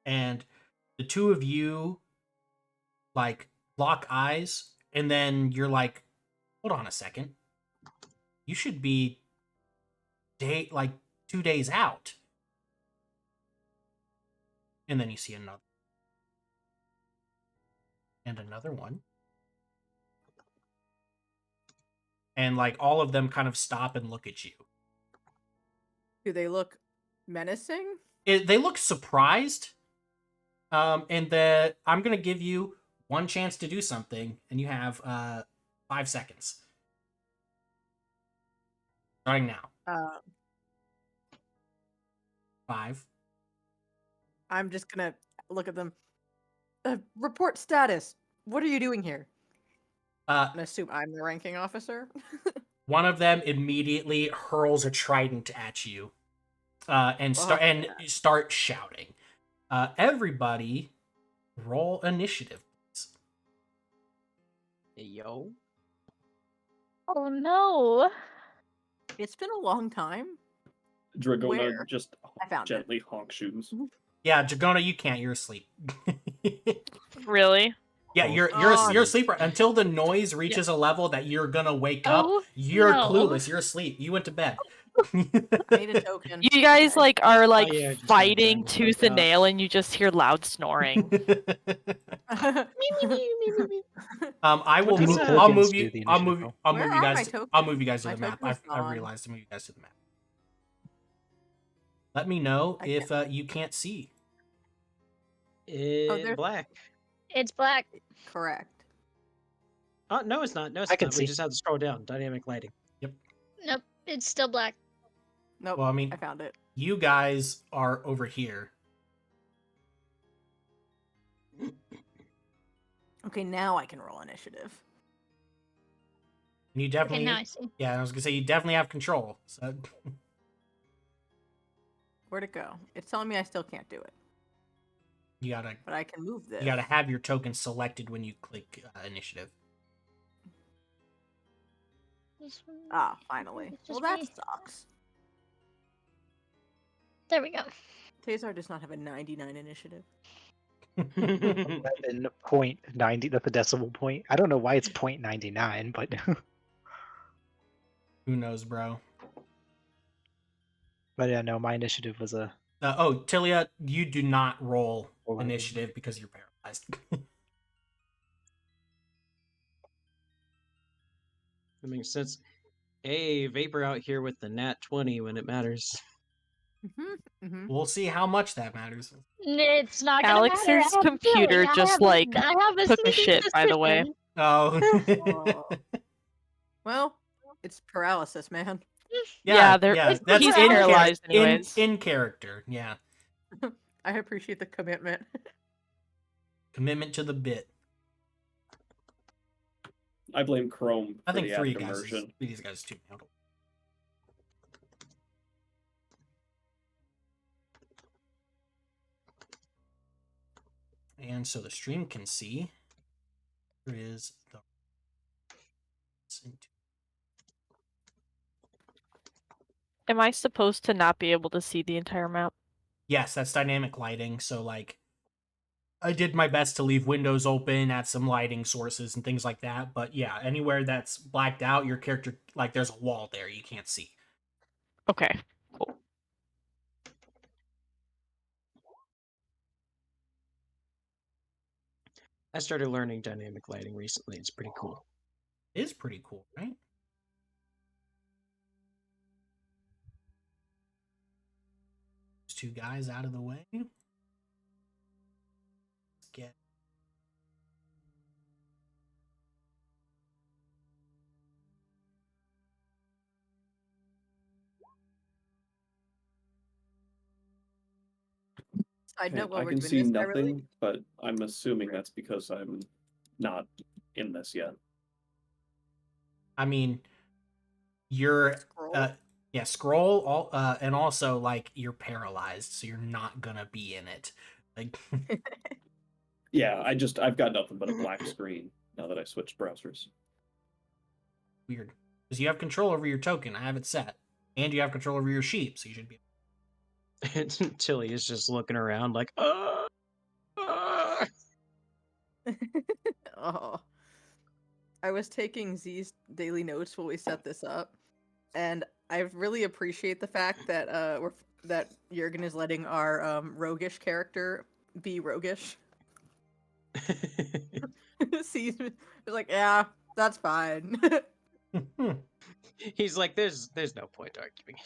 and the two of you like lock eyes, and then you're like, hold on a second, you should be like 2 days out, and then you see another and another one, and like all of them kind of stop and look at you. Do they look menacing? They look surprised. And I'm gonna give you one chance to do something, and you have 5 seconds. Starting now. 5. I'm just gonna look at them. Report status. What are you doing here? And assume I'm the ranking officer. One of them immediately hurls a trident at you, and start shouting. Everybody, roll initiative. Hey, yo. Oh no. It's been a long time. Dragona Where? just I found gently honk shoes. Yeah, Dragona, you can't. You're asleep. Really? Yeah, Oh, you're asleep until the noise reaches a level that you're gonna wake up. Oh, You're no. clueless. You're asleep. You went to bed. I need a token. You guys Okay. like are like yeah, just fighting like that. tooth and nail, and you just hear loud snoring. I will. What does I'll move tokens you. do the I'll initiative move. roll? I'll Where move you are my guys. tokens? I'll move you guys to My the map. token is I've gone. realized to move you guys to the map. Let me know I if you can't see. In there's- black. It's black. Correct. Oh, no, it's not. No, it's I can not. see. We just have to scroll down. Dynamic lighting. Nope, it's still black. Nope. Well, I mean, I found it. you guys are over here. Okay, now I can roll initiative. And you Okay, definitely. now I see. Yeah, I was gonna say you definitely have control. So Where'd it go? It's telling me I still can't do it, you gotta but I can move this. have your token selected when you click initiative. This one- Ah, finally. It's Well, just that me. sucks. There we go. Tazar does not have a 99 initiative. 11.90. That's a decimal point. I don't know why it's 0.99, but Who knows, bro? but yeah, no, my initiative was a. Tilia, you do not roll 11. initiative because you're paralyzed. That makes sense. Hey, Vapor out here with the nat 20 when it matters. We'll see how much that matters. It's not gonna matter. I Alex's have a computer feeling. just I have a took a sneaking shit, by the way. suspicion. Oh. Oh. Well, it's paralysis, man. Yeah, they're- It's That's he's paralyzed paralyzed anyways. in character. Yeah. I appreciate the commitment. Commitment to the bit. I blame Chrome I for think the three added guys. immersion. These guys too handle. And so the stream can see there is the. Am I supposed to not be able to see the entire map? Yes, that's dynamic lighting. So like, I did my best to leave windows open, add some lighting sources and things like that. But yeah, anywhere that's blacked out, your character, like there's a wall there you can't see. Okay, cool. I started learning dynamic lighting recently. It's pretty cool. It is pretty cool, right? Those two guys out of the way. Let's get. Side Okay, note, while I we're can doing see this, nothing, but I'm assuming that's because I'm not in this yet. I mean, you're Scroll. yeah, scroll all and also like you're paralyzed, so you're not gonna be in it. Like Yeah, I've got nothing but a black screen now that I switched browsers. weird. Because you have control over your token. I have it set. And you have control over your sheep, so you should be Tilly is just looking around like, Oh. I was taking Z's daily notes while we set this up, and I really appreciate the fact that that Jurgen is letting our roguish character be roguish. He's like, yeah, that's fine. He's like, there's no point arguing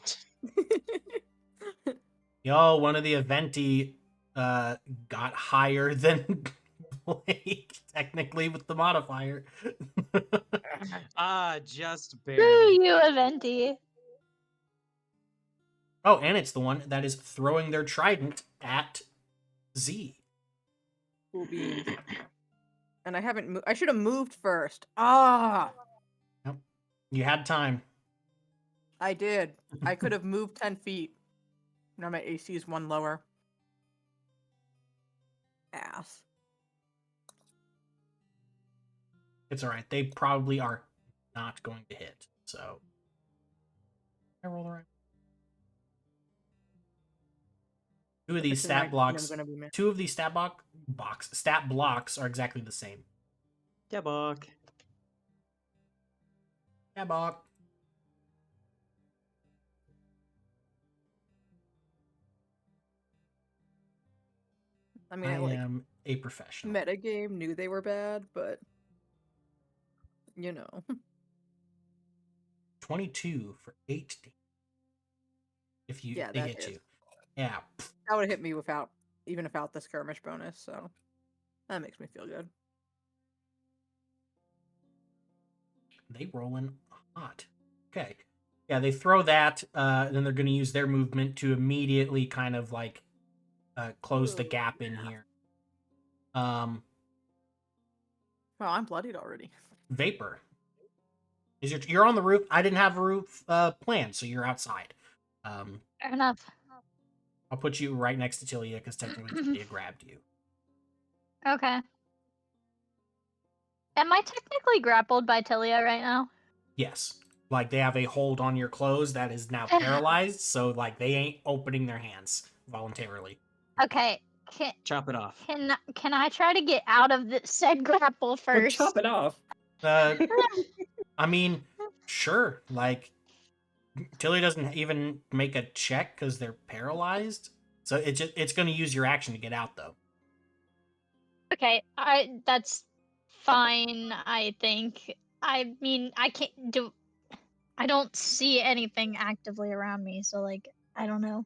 it. Yo, one of the Aventi got higher than Blake, technically, with the modifier. Just Screw barely. you, Aventi. Oh, and it's the one that is throwing their trident at Z. Cool beans. And I haven't. I should have moved first. Ah, Yep. You had time. I did. I could have moved 10 feet. Now my AC is one lower. Ass. It's all right. They probably are not going to hit. So, I roll the right. Two of these Especially when stat I'm blocks. gonna be mad. Two of these stat blocks are exactly the same. Debok. Yeah, block. I mean, I I like am a professional. metagame knew they were bad, but you know. 22 for 8. If you Yeah, they that hit is. you. Yeah. That would have hit me without the skirmish bonus, so that makes me feel good. They rolling hot. Okay. Yeah, they throw that, then they're going to use their movement to immediately kind of like close the gap in here. Well, I'm bloodied already. Vapor. You're on the roof. I didn't have a roof planned, so you're outside. Fair enough. I'll put you right next to Tilia because technically Tilia grabbed you. Okay. Am I technically grappled by Tilia right now? Yes. Like they have a hold on your clothes that is now paralyzed, so like they ain't opening their hands voluntarily. Okay. Chop it off. Can I try to get out of the said grapple Well, first? chop it off. I mean, sure. Like Tilly doesn't even make a check because they're paralyzed, so it's going to use your action to get out though. Okay, that's fine. I think. I mean, I don't see anything actively around me, so like I don't know.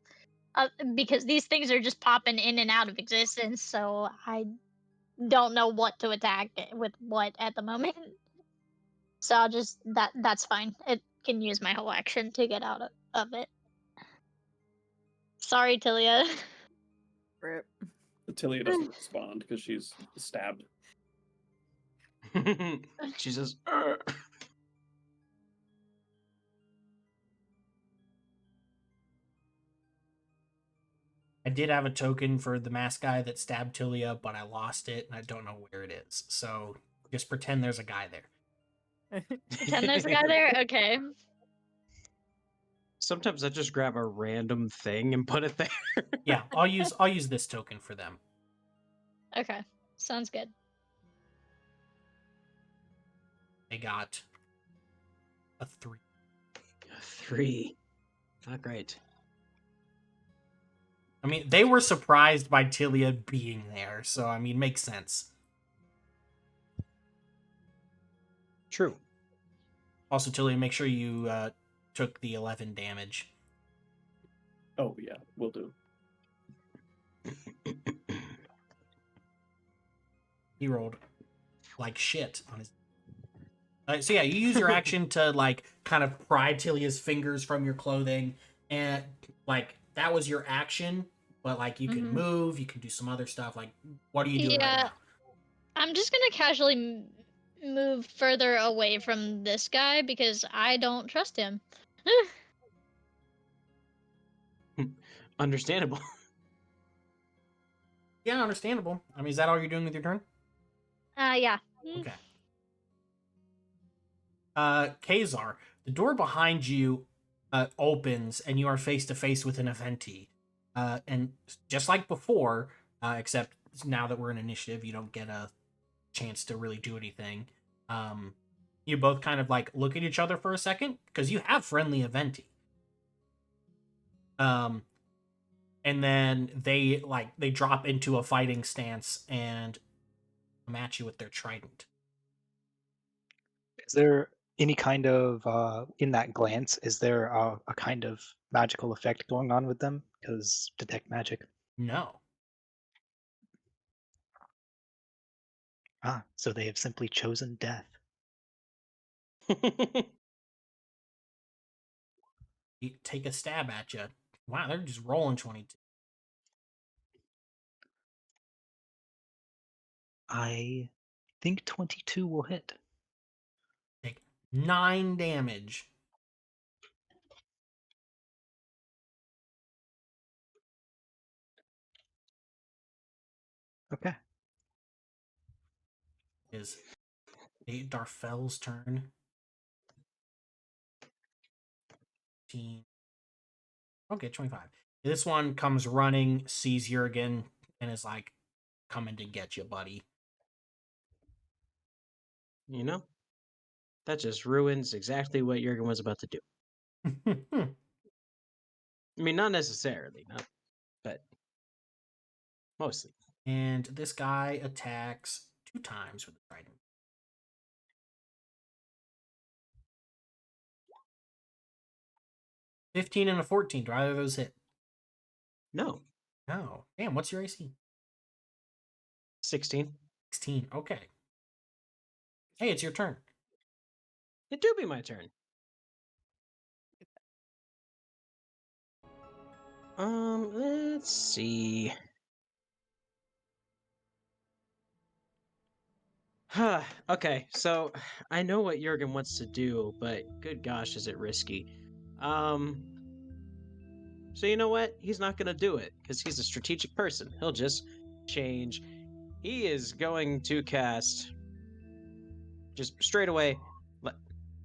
Because these things are just popping in and out of existence, so I don't know what to attack with what at the moment. So I'll just that's fine. It can use my whole action to get out of it. Sorry, Tilia. Rip. Attilia doesn't respond because she's stabbed. She says, I did have a token for the masked guy that stabbed Tilia, but I lost it and I don't know where it is. So just pretend there's a guy there. Pretend there's a guy there? Okay. Sometimes I just grab a random thing and put it there. Yeah, I'll use this token for them. Okay. Sounds good. They got a 3. 3. Not great. I mean, they were surprised by Tilia being there, so I mean, makes sense. True. Also, Tilia, make sure you took the 11 damage. Oh yeah, will do. He rolled like shit on his. So yeah, you use your action to like kind of pry Tilia's fingers from your clothing, and like that was your action. But like you can move, you can do some other stuff. Like, what are you doing right now? I'm just gonna casually move further away from this guy because I don't trust him. Understandable. Yeah, understandable. I mean, is that all you're doing with your turn? Yeah. Okay. Kazar, the door behind you opens, and you are face to face with an Aventi. And just like before, except now that we're in initiative, you don't get a chance to really do anything. You both kind of like look at each other for a second because you have friendly Aventi. And then they drop into a fighting stance and come at you with their trident. Is there any kind of in that glance? Is there a kind of magical effect going on with them? Because detect magic. No. Ah, so they have simply chosen death. You take a stab at you. Wow, they're just rolling 22. I think 22 will hit. Take 9 damage. Okay. Is Darfell's turn. 15. Okay, 25. This one comes running, sees Jurgen, and is like, coming to get you, buddy. You know, that just ruins exactly what Jurgen was about to do. I mean, not necessarily, but mostly. And this guy attacks 2 times with the trident. 15 and a 14. Do either of those hit? No. No. Damn, what's your AC? 16. 16. Okay. Hey, it's your turn. It do be my turn. Let's see. Okay, so I know what Jurgen wants to do, but good gosh, is it risky. So you know what? He's not gonna do it, because he's a strategic person. He'll just change. He is going to cast just straight away.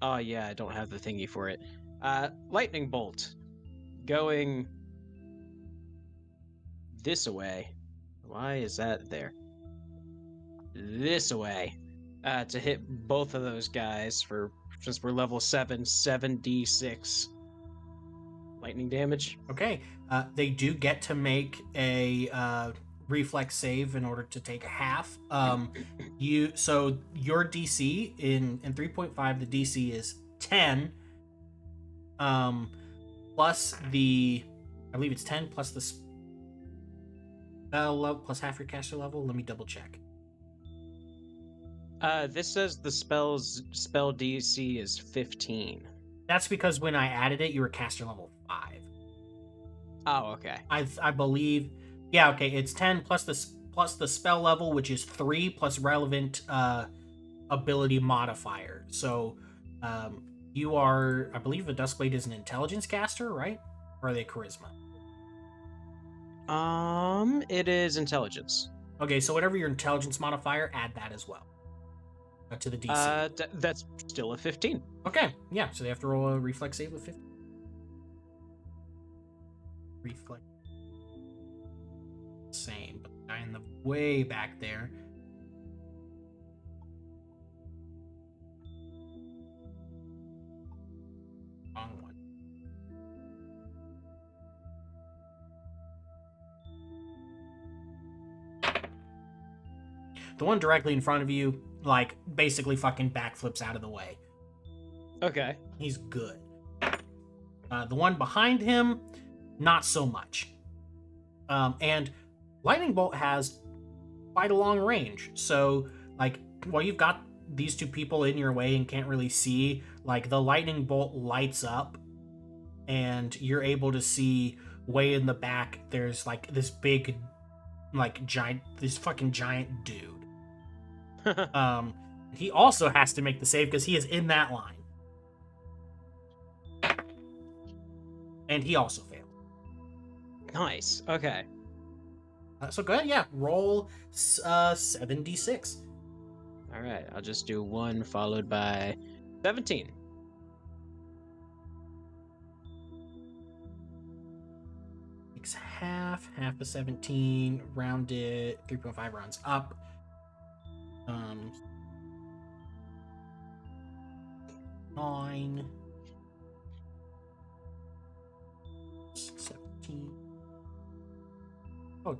Oh yeah, I don't have the thingy for it. Lightning bolt. Going this way. Why is that there? This way. To hit both of those guys for, since we're level 7, 7d6 lightning damage. Okay. They do get to make a reflex save in order to take half. So your DC in 3.5, the DC is 10. Plus the, I believe it's 10 plus the spell level plus half your caster level. Let me double check. This says the spell DC is 15. That's because when I added it, you were caster level 5. Oh, okay. I believe Yeah, okay, it's 10 plus the spell level, which is 3 plus relevant ability modifier. So you are, I believe the Duskblade is an intelligence caster, right? Or are they charisma? It is intelligence. Okay, so whatever your intelligence modifier, add that as well to the DC. That's still a 15. Okay, yeah, so they have to roll a reflex save with 50. Reflex. Same, but the guy in the way back there. Wrong one. The one directly in front of you, like, basically fucking backflips out of the way. Okay. He's good. The one behind him, not so much. And Lightning Bolt has quite a long range. So, like, while you've got these two people in your way and can't really see, like, the Lightning Bolt lights up, and you're able to see way in the back, there's, like, this big, like, this fucking giant dude. He also has to make the save because he is in that line. And he also failed. Nice. Okay. So go ahead, yeah. Roll 7d6. All right. I'll just do 1 followed by 17. Takes half of 17, rounded 3.5 rounds up. 9, 17. Oh,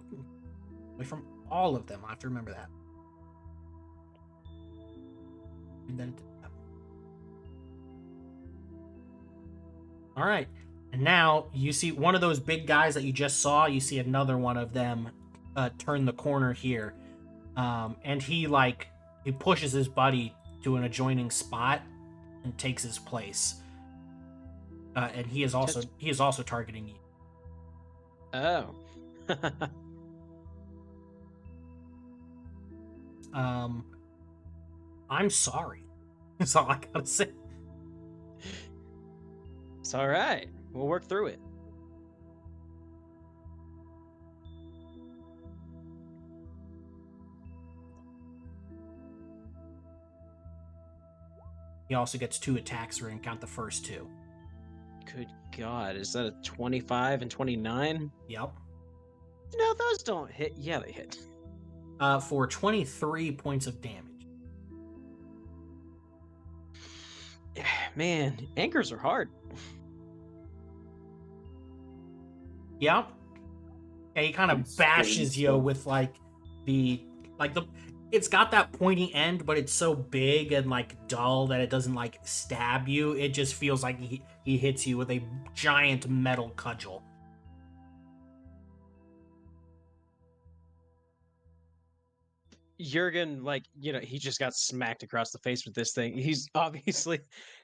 away from all of them. I have to remember that. And then all right. And now you see one of those big guys that you just saw. You see another one of them turn the corner here, and he pushes his buddy to an adjoining spot and takes his place. And he is also targeting you. Oh. I'm sorry. That's all I gotta say. It's all right. We'll work through it. He also gets 2 attacks. We're gonna count the first 2. Good God. Is that a 25 and 29? Yep. No, those don't hit. Yeah, they hit. For 23 points of damage. Man, anchors are hard. Yep. Yeah, he kind of It's bashes good you stuff. with the it's got that pointy end, but it's so big and dull that it doesn't stab you. It just feels like he hits you with a giant metal cudgel. Jurgen, he just got smacked across the face with this thing. He's obviously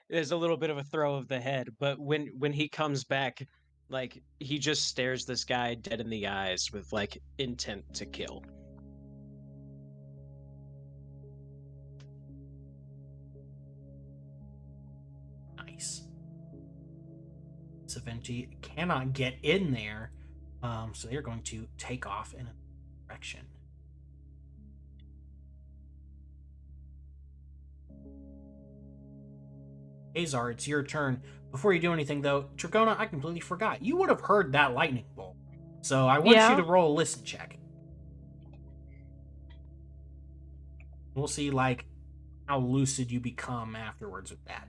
there's a little bit of a throw of the head, but when he comes back, he just stares this guy dead in the eyes with intent to kill. Nice. Aventi cannot get in there, so they're going to take off in a direction. Azar, it's your turn. Before you do anything, though, Dragona, I completely forgot. You would have heard that lightning bolt. So I want you to roll a listen check. We'll see, how lucid you become afterwards with that.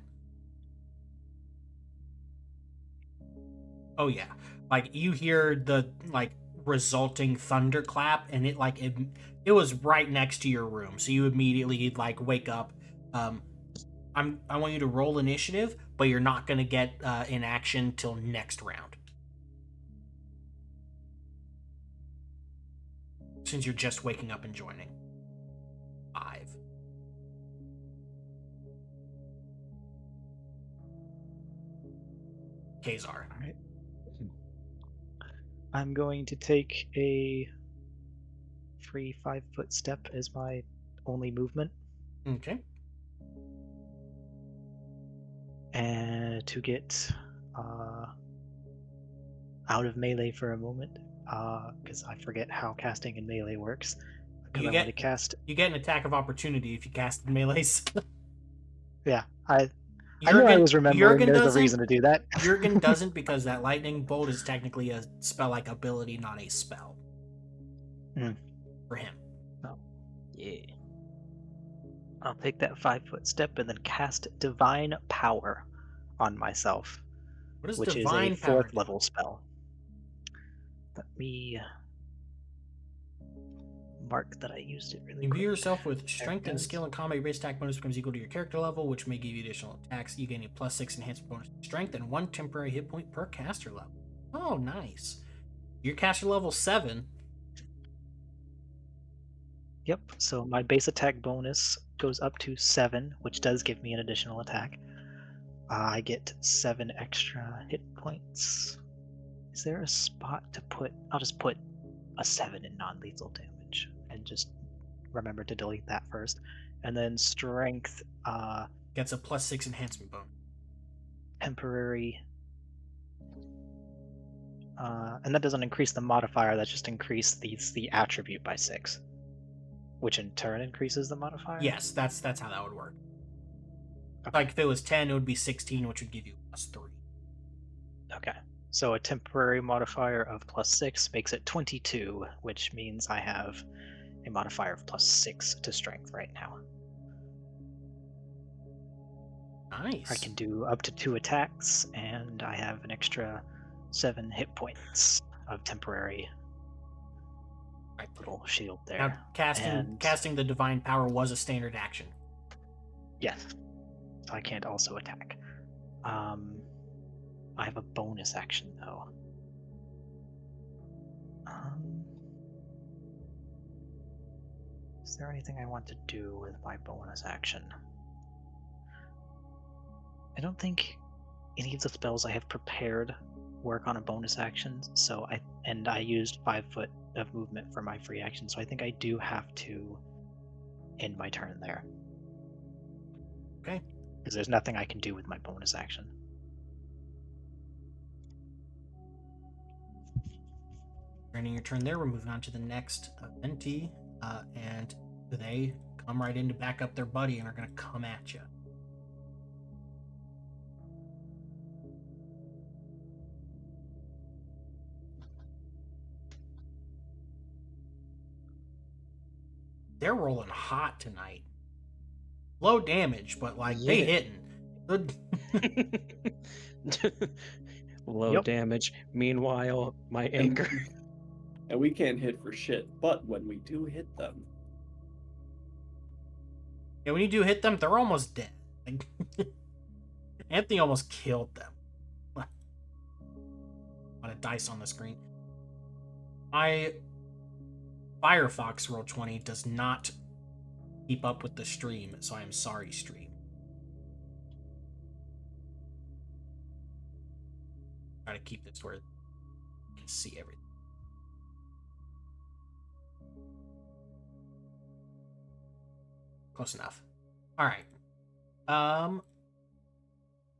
Oh, yeah. You hear the, resulting thunderclap, and it was right next to your room. So you immediately, wake up. I want you to roll initiative, but you're not going to get in action till next round. Since you're just waking up and joining. 5. Kazar. All right. I'm going to take a free 5-foot step as my only movement, Okay. and to get out of melee for a moment, because I forget how casting in melee works. Because I want to cast. You get an attack of opportunity if you cast in melees. Yeah, I knew I was remembering. There's a reason to do that. Jurgen doesn't, because that lightning bolt is technically a spell-like ability, not a spell. For him. No. Yeah. I'll take that 5-foot step and then cast Divine Power on myself, What is which divine is a power 4th level spell. Let me mark that I used it really You quick. view yourself with There strength it and is. skill, and combat base attack bonus becomes equal to your character level, which may give you additional attacks. You gain a +6 enhancement bonus to strength and 1 temporary hit point per caster level. Oh, nice. Your caster level 7. Yep, so my base attack bonus goes up to 7, which does give me an additional attack. I get 7 extra hit points. Is there a spot to put? I'll just put a 7 in non-lethal damage and just remember to delete that first. And then strength, Gets a +6 enhancement bonus. temporary, and that doesn't increase the modifier, that just increases the attribute by 6, which in turn increases the modifier. Yes, that's how that would work. Okay. Like if it was 10, it would be 16, which would give you +3. Okay, so a temporary modifier of +6 makes it 22, which means I have a modifier of +6 to strength right now. Nice. I can do up to 2 attacks, and I have an extra 7 hit points of temporary little shield there. Now, casting the divine power was a standard action. Yes, so I can't also attack. I have a bonus action though. Is there anything I want to do with my bonus action? I don't think any of the spells I have prepared work on a bonus action, so I used 5 foot of movement for my free action, so I think I do have to end my turn there. Okay. Because there's nothing I can do with my bonus action. Ending your turn there, we're moving on to the next Aventi, and they come right in to back up their buddy and are going to come at you. They're rolling hot tonight. Low damage, but like they hitting. Good. Low damage. Meanwhile, my anchor. And we can't hit for shit, but when we do hit them, Yeah, when you do hit them, they're almost dead. Like, Anthony almost killed them. A lot of dice on the screen. My Firefox Roll20 does not keep up with the stream, so I am sorry, stream. Try to keep this where you can see everything. Close enough. All right.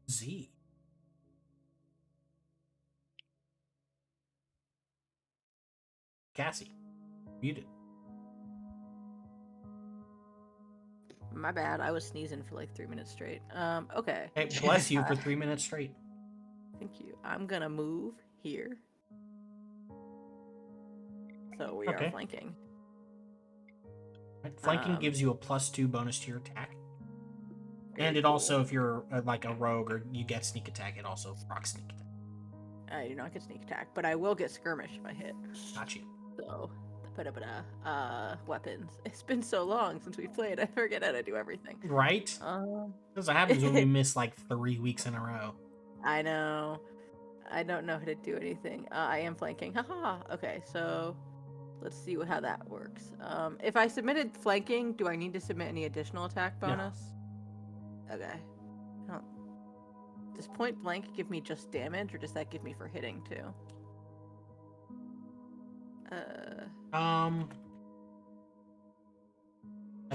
Z. Cassie, muted. My bad. I was sneezing for like 3 minutes straight. Okay. Hey, bless you for 3 minutes straight. Thank you. I'm gonna move here. So we are flanking. Right, flanking gives you a +2 bonus to your attack. And it cool. also, if you're like a rogue or you get sneak attack, it also procs sneak attack. I do not get sneak attack, but I will get skirmish if I hit. Got you. So, weapons. It's been so long since we played. I forget how to do everything. Right? Because what happens when we miss like 3 weeks in a row. I know. I don't know how to do anything. I am flanking. Haha. Okay, so let's see how that works. If I submitted flanking, do I need to submit any additional attack bonus? No. Okay. Does point blank give me just damage, or does that give me for hitting too? I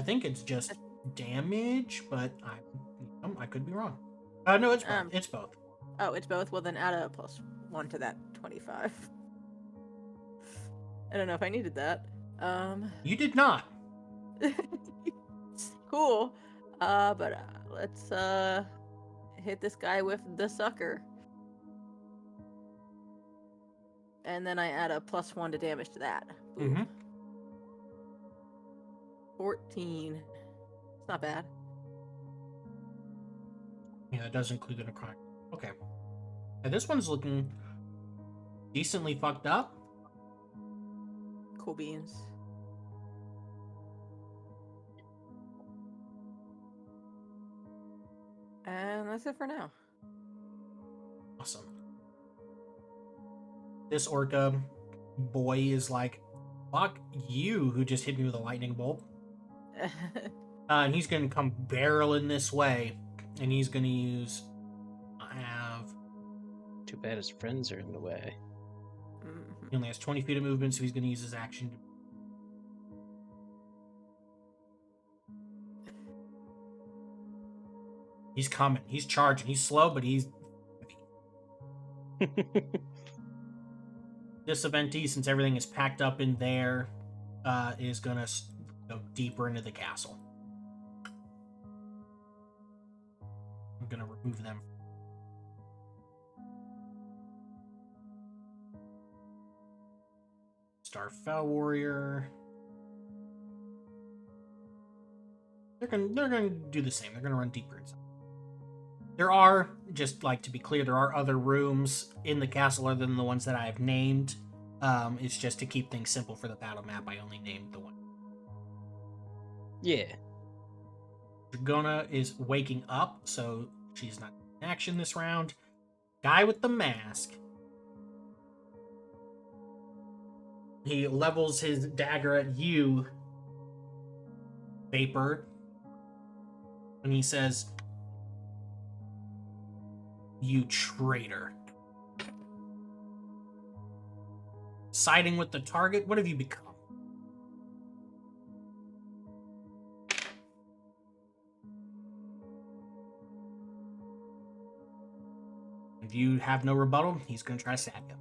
think it's just damage, but I could be wrong. No, it's both. It's both. Oh, it's both? Well, then add a +1 to that 25. I don't know if I needed that. You did not. Cool. But let's hit this guy with the sucker. And then I add a +1 to damage to that. Mm-hmm. 14. It's not bad. Yeah, it does include the necrotic. Okay. Now this one's looking decently fucked up. Cool beans. And that's it for now. Awesome. This orca boy is like, fuck you, who just hit me with a lightning bolt. And he's going to come barreling this way, and he's going to use. I have. Too bad his friends are in the way. He only has 20 feet of movement, so he's going to use his action to. He's coming. He's charging. He's slow, but he's. This Aventi, since everything is packed up in there, is going to go deeper into the castle. I'm going to remove them. Darfell warrior. They're gonna do the same. They're gonna run deeper inside. There are, just like to be clear, there are other rooms in the castle other than the ones that I have named. It's just to keep things simple for the battle map. I only named the one. Yeah. Dragona is waking up, so she's not in action this round. Guy with the mask. He levels his dagger at you, Vapor, and he says, "You traitor." Siding with the target, what have you become? If you have no rebuttal, he's going to try to stab you.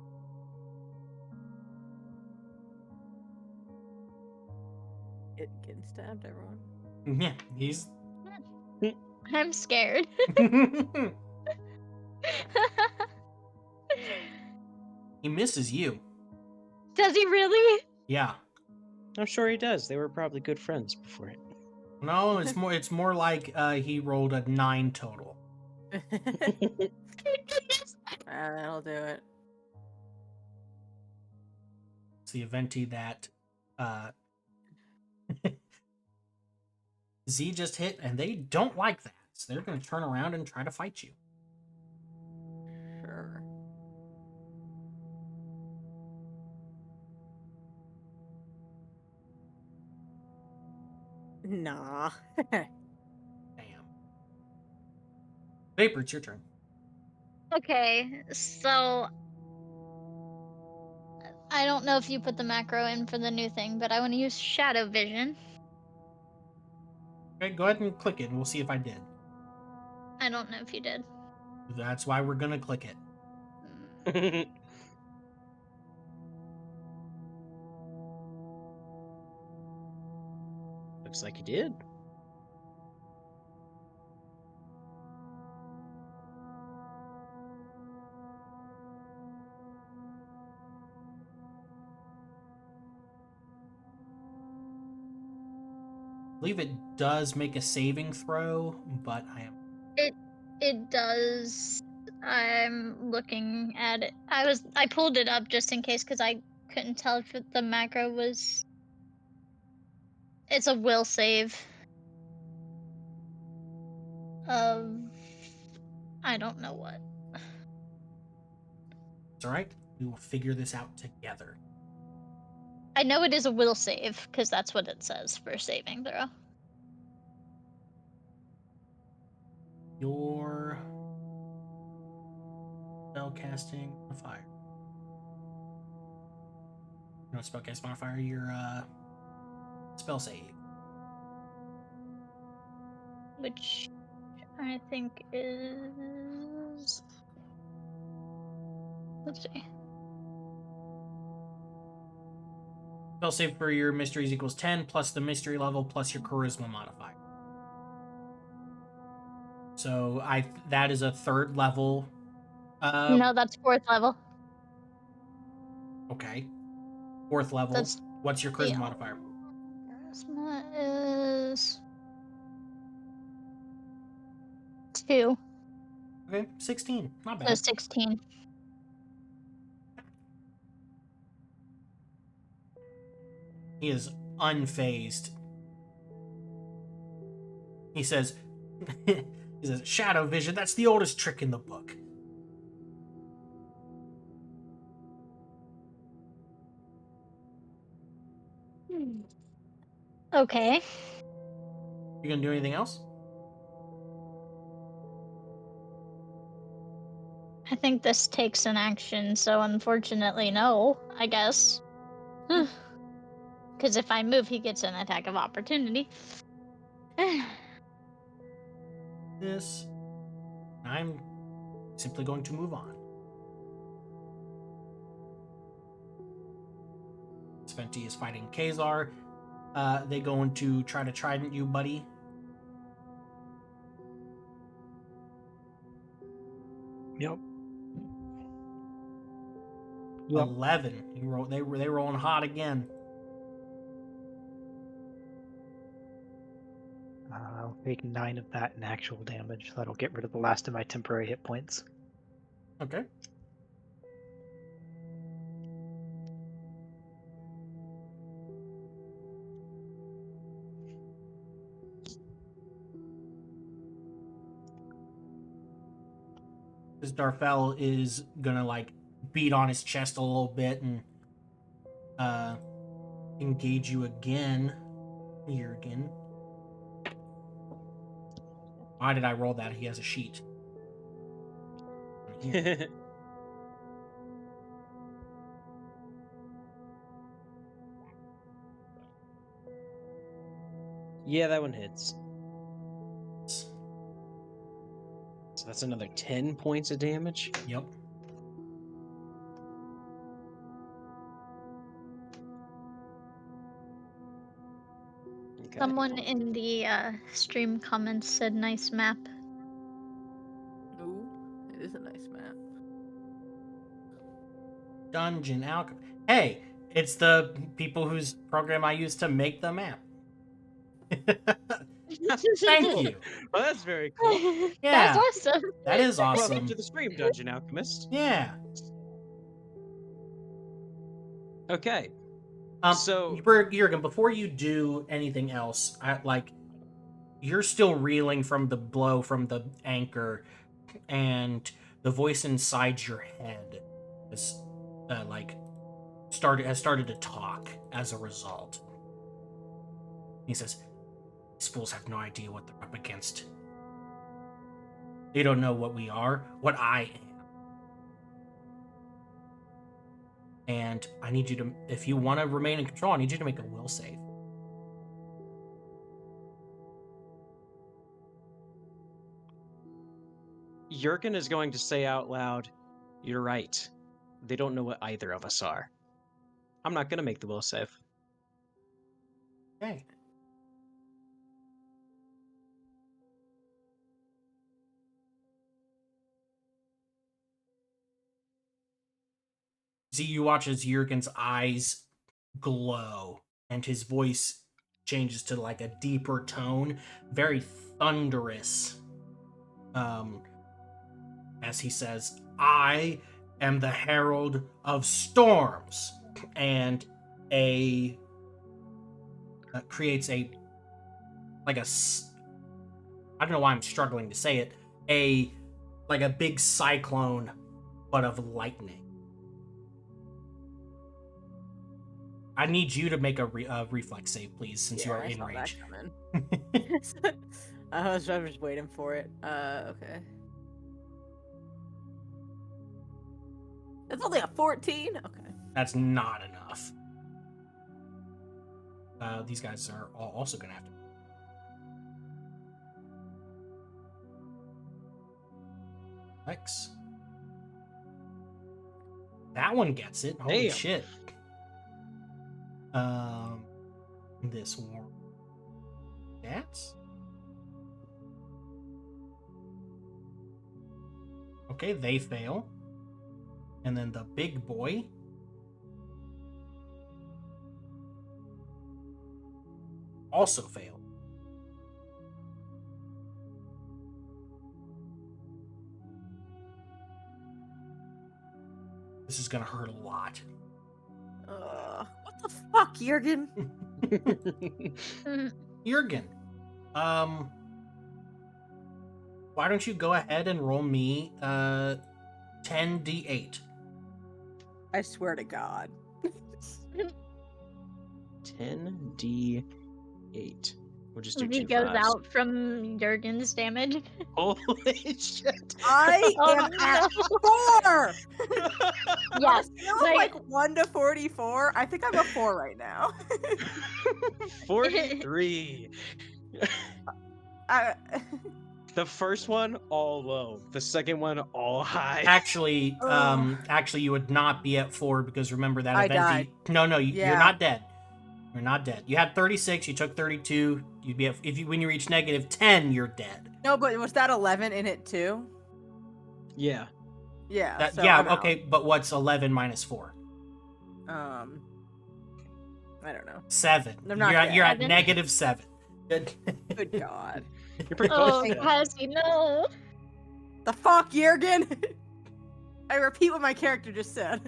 Getting stabbed, everyone. Yeah, he's. I'm scared. He misses you. Does he really? Yeah. I'm sure he does. They were probably good friends before it. No, it's more like he rolled a 9 total. That'll do it. It's the Aventi that Z just hit, and they don't like that. So they're going to turn around and try to fight you. Sure. Nah. Damn. Vapor, it's your turn. Okay, so I don't know if you put the macro in for the new thing, but I want to use shadow vision. Okay, go ahead and click it, and we'll see if I did. I don't know if you did. That's why we're going to click it. Looks like you did. I believe it does make a saving throw, but I am. It does. I'm looking at it. I pulled it up just in case because I couldn't tell if the macro was. It's a will save. Of. I don't know what. It's alright. We will figure this out together. I know it is a will save because that's what it says for saving throw. Your spell casting fire. No spellcast modifier, your spell save. Which I think is. Let's see. Spell save for your mysteries equals 10 plus the mystery level plus your charisma modifier. So that is a 3rd level. No, that's 4th level. Okay. 4th level. That's What's your charisma modifier? Charisma is 2. Okay, 16. Not So bad. 16. He is unfazed. He says, shadow vision, that's the oldest trick in the book. Okay. You gonna do anything else? I think this takes an action, so unfortunately, no, I guess. Because if I move, he gets an attack of opportunity. This. I'm simply going to move on. Sventi is fighting Kazar. They going to try to trident you, buddy. Yep. 11. They rolling hot again. I'll take 9 of that in actual damage. That'll get rid of the last of my temporary hit points. Okay. This Darfell is gonna like beat on his chest a little bit and engage you again. Jurgen. Why did I roll that? He has a sheet. Yeah, that one hits. So that's another 10 points of damage. Yep. Okay. Someone in the stream comments said nice map. Ooh, it is a nice map. Dungeon Alchemy. Hey, it's the people whose program I used to make the map. Thank you. Well, that's very cool. Yeah, That's awesome. that is Welcome awesome. to the stream, Dungeon Alchemist. Yeah. Okay. So- Jurgen, before you do anything else, you're still reeling from the blow from the anchor, and the voice inside your head is has started to talk as a result. He says, "These fools have no idea what they're up against. They don't know what we are, what I am. And I need you to, if you want to remain in control, I need you to make a will save." Jurgen is going to say out loud, "You're right. They don't know what either of us are." I'm not going to make the will save. Okay. See, you watch as Jurgen's eyes glow and his voice changes to like a deeper tone, very thunderous. As he says, "I am the Herald of Storms," and creates a like a I don't know why I'm struggling to say it, a big cyclone, but of lightning. I need you to make a reflex save, please, since you are I in saw that range. coming. I was just waiting for it. Okay. It's only a 14? Okay. That's not enough. these guys are also gonna have to. X. That one gets it. Holy Damn. shit. This one. That's okay. They fail, and then the big boy. Also failed. This is gonna hurt a lot. What the fuck, Jurgen? Jurgen, why don't you go ahead and roll me 10d8? I swear to God. 10d8. We'll just do He two goes fives. out from Jurgen's damage. Holy shit! I Oh, am at no. 4. Yes. Scale of like- 1 to 44. I think I'm a 4 right now. 43. I, The first one all low. The second one all high. Actually, Ugh. actually, you would not be at 4 because remember that I event. died. No, you're Yeah. not dead. You're not dead. You had 36. You took 32. You'd be at, when you reach -10, you're dead. no, but was that 11 in it too? Yeah. Yeah. So yeah. I'm out. Okay, but what's 11 minus 4? I don't know. 7. I'm not You're at dead. -7. Good God. You're pretty close. Oh, to that. Cassie, no. The fuck, Jurgen? I repeat what my character just said.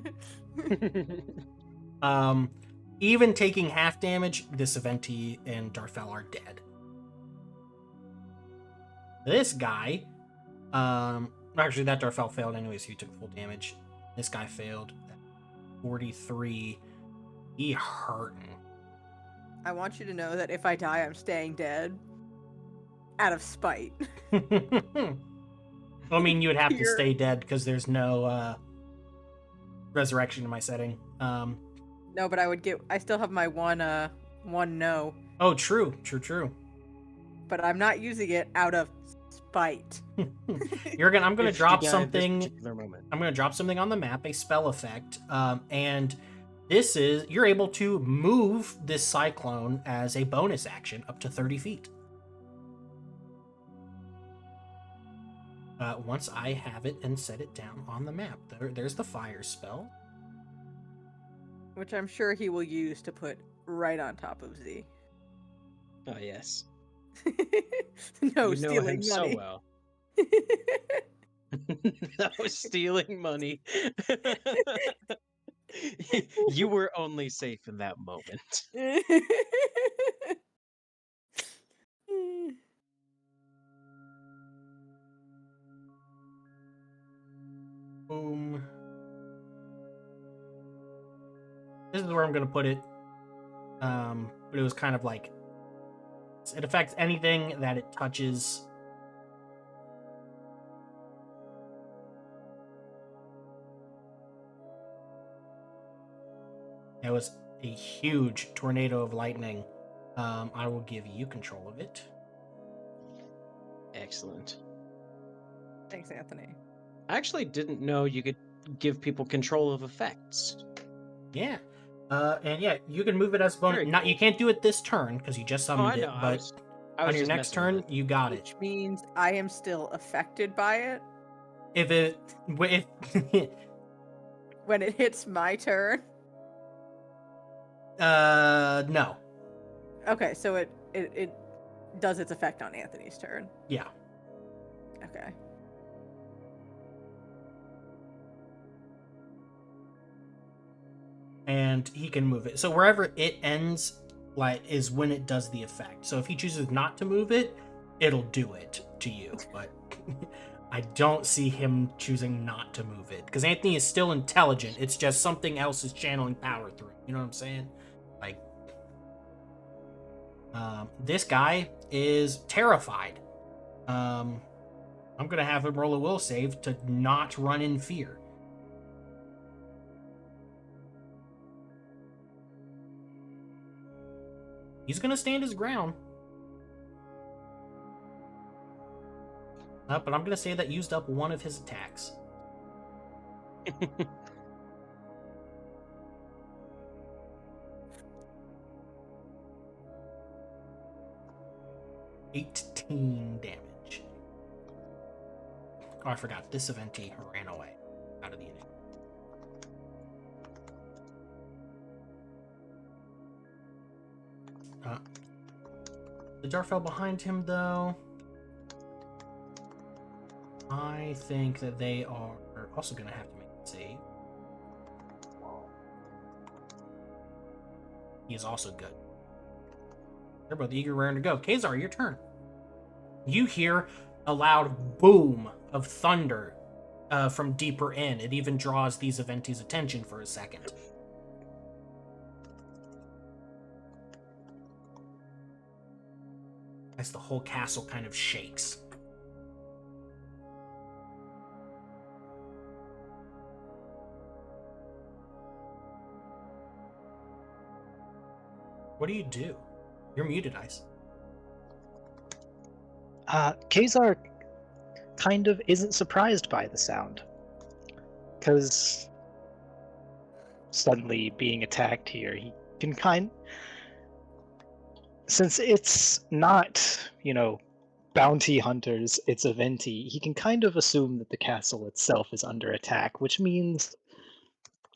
Even taking half damage, this Aventi and Darfell are dead. This guy, actually that Darfell failed anyway, so he took full damage. This guy failed. 43. He hurting. I want you to know that if I die, I'm staying dead. Out of spite. I mean, you would have to You're- stay dead because there's no resurrection in my setting. No, but I still have my one no. Oh, true. But I'm not using it out of spite. I'm gonna If drop you die at this something. particular moment. I'm gonna drop something on the map, a spell effect, and this is you're able to move this cyclone as a bonus action up to 30 feet. Once I have it and set it down on the map, there's the fire spell. Which I'm sure he will use to put right on top of Z. Oh yes. No, you know stealing him money. so well. That was stealing money. You were only safe in that moment. Boom. This is where I'm gonna put it. But it was kind of like it affects anything that it touches. It was a huge tornado of lightning. I will give you control of it. Excellent. Thanks, Anthony. I actually didn't know you could give people control of effects. Yeah. And yeah, you can move it as bonus. Very Not cool. you can't do it this turn because you just Oh, summoned I know. it, but I was on your just next messing turn, with it. you got it. Which means I am still affected by it If when it hits my turn. no. Okay, so it does its effect on Anthony's turn. Yeah. Okay. And he can move it. So wherever it ends, like, is when it does the effect. So if he chooses not to move it, it'll do it to you. But I don't see him choosing not to move it because Anthony is still intelligent. It's just something else is channeling power through. You know what I'm saying? Like, this guy is terrified. I'm gonna have him roll a will save to not run in fear. He's gonna stand his ground. But I'm gonna say that used up one of his attacks. 18 damage. Oh, I forgot. This Aventi ran away out of the initiative. The Darfell behind him, though. I think that they are also going to have to make a save. He is also good. They're both eager, raring to go. Kazar, your turn. You hear a loud boom of thunder from deeper in. It even draws these Aventi's attention for a second. As the whole castle kind of shakes. What do? You're muted, Ice. Kazar kind of isn't surprised by the sound. Because suddenly being attacked here, he can since it's not, bounty hunters, it's Aventi, he can kind of assume that the castle itself is under attack, which means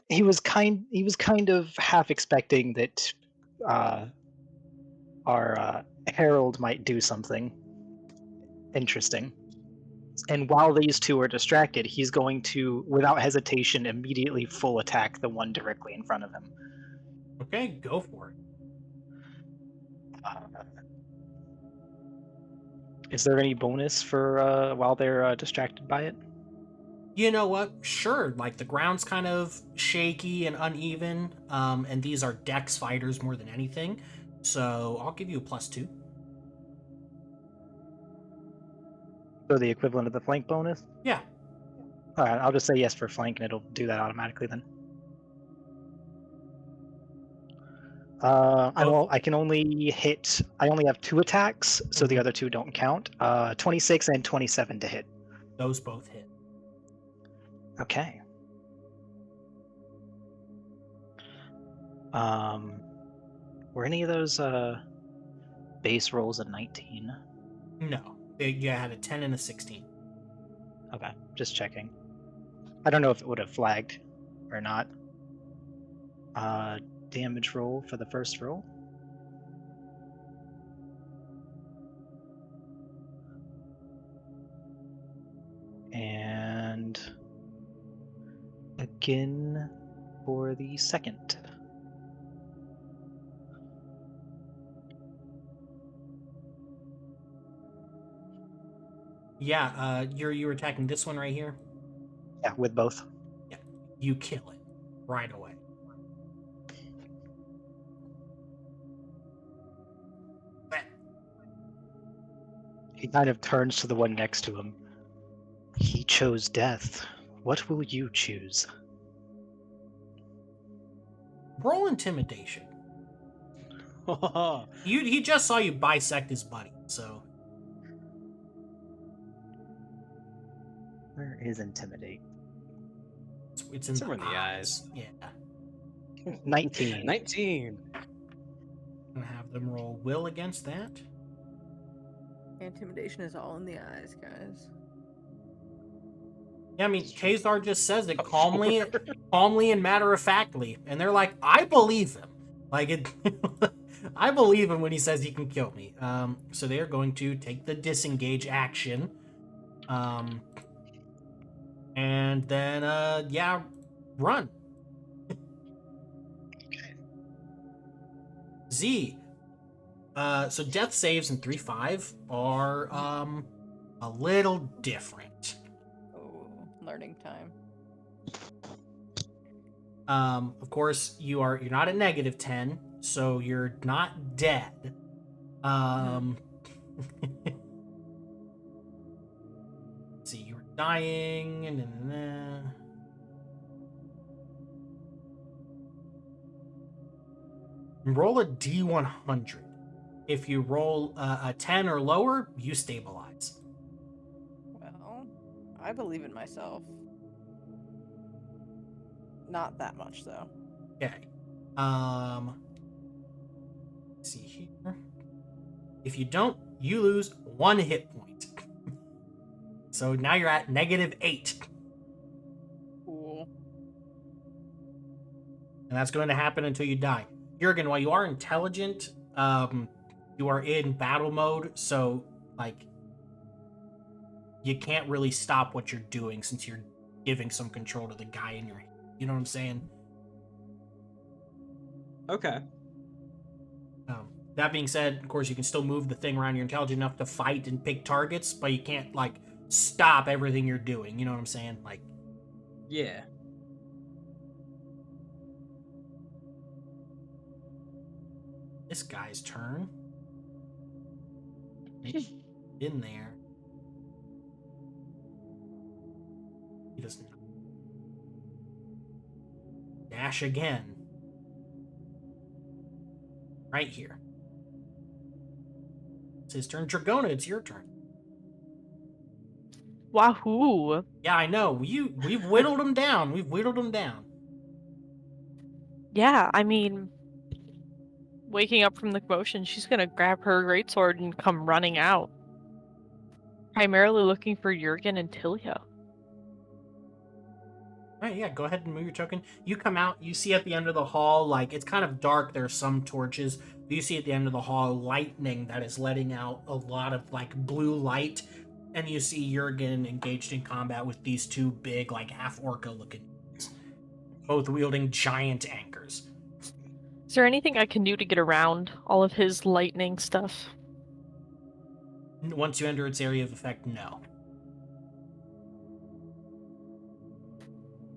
he was kind of half expecting that our herald might do something interesting. And while these two are distracted, he's going to, without hesitation, immediately full attack the one directly in front of him. Okay, go for it. Is there any bonus for while they're distracted by it? You know what? Sure. Like, the ground's kind of shaky and uneven, and these are dex fighters more than anything. So I'll give you a +2. So the equivalent of the flank bonus? Yeah. Alright, I'll just say yes for flank and it'll do that automatically then. I only have 2 attacks, so the other 2 don't count. 26 and 27 to hit. Those both hit. Okay. Were any of those base rolls a 19? No. You had a 10 and a 16. Okay, just checking. I don't know if it would have flagged or not. Damage roll for the first roll. And again for the second. Yeah, you're attacking this one right here? Yeah, with both. Yeah. You kill it right away. He kind of turns to the one next to him. He chose death. What will you choose? Roll intimidation. He just saw you bisect his buddy, so. Where is intimidate? It's in Somewhere in the eyes. Yeah. 19. 19. I'm gonna have them roll will against that. Intimidation is all in the eyes, guys. Yeah, I mean, Kazar just says it calmly, calmly and matter-of-factly, and they're like, I believe him. Like, it, I believe him when he says he can kill me. So they are going to take the disengage action. And then, run. Okay. Z. So death saves in 3-5 are, a little different. Oh, learning time. Of course, you're not at -10, so you're not dead. Let's see, you were dying. Roll a D100. If you roll a 10 or lower, you stabilize. Well, I believe in myself. Not that much, though. Okay. Let's see here. If you don't, you lose 1 hit point. So now you're at -8. Cool. And that's going to happen until you die. Jurgen, while you are intelligent, you are in battle mode, so like you can't really stop what you're doing since you're giving some control to the guy in your hand. You know what I'm saying? Okay. That being said, of course, you can still move the thing around. You're intelligent enough to fight and pick targets, but you can't like stop everything you're doing. You know what I'm saying? Like, Yeah. this guy's turn. In there. He doesn't dash again. Right here. It's his turn. Dragona, it's your turn. Wahoo! Yeah, I know. We've whittled him down. We've whittled him down. Yeah, I mean, waking up from the commotion, she's gonna grab her greatsword and come running out. Primarily looking for Jurgen and Tilia. All right, yeah, go ahead and move your token. You come out, you see at the end of the hall, like, it's kind of dark, there are some torches. But you see at the end of the hall lightning that is letting out a lot of, like, blue light. And you see Jurgen engaged in combat with these two big, like, half-orca looking dudes, both wielding giant anchors. Is there anything I can do to get around all of his lightning stuff? Once you enter its area of effect, no.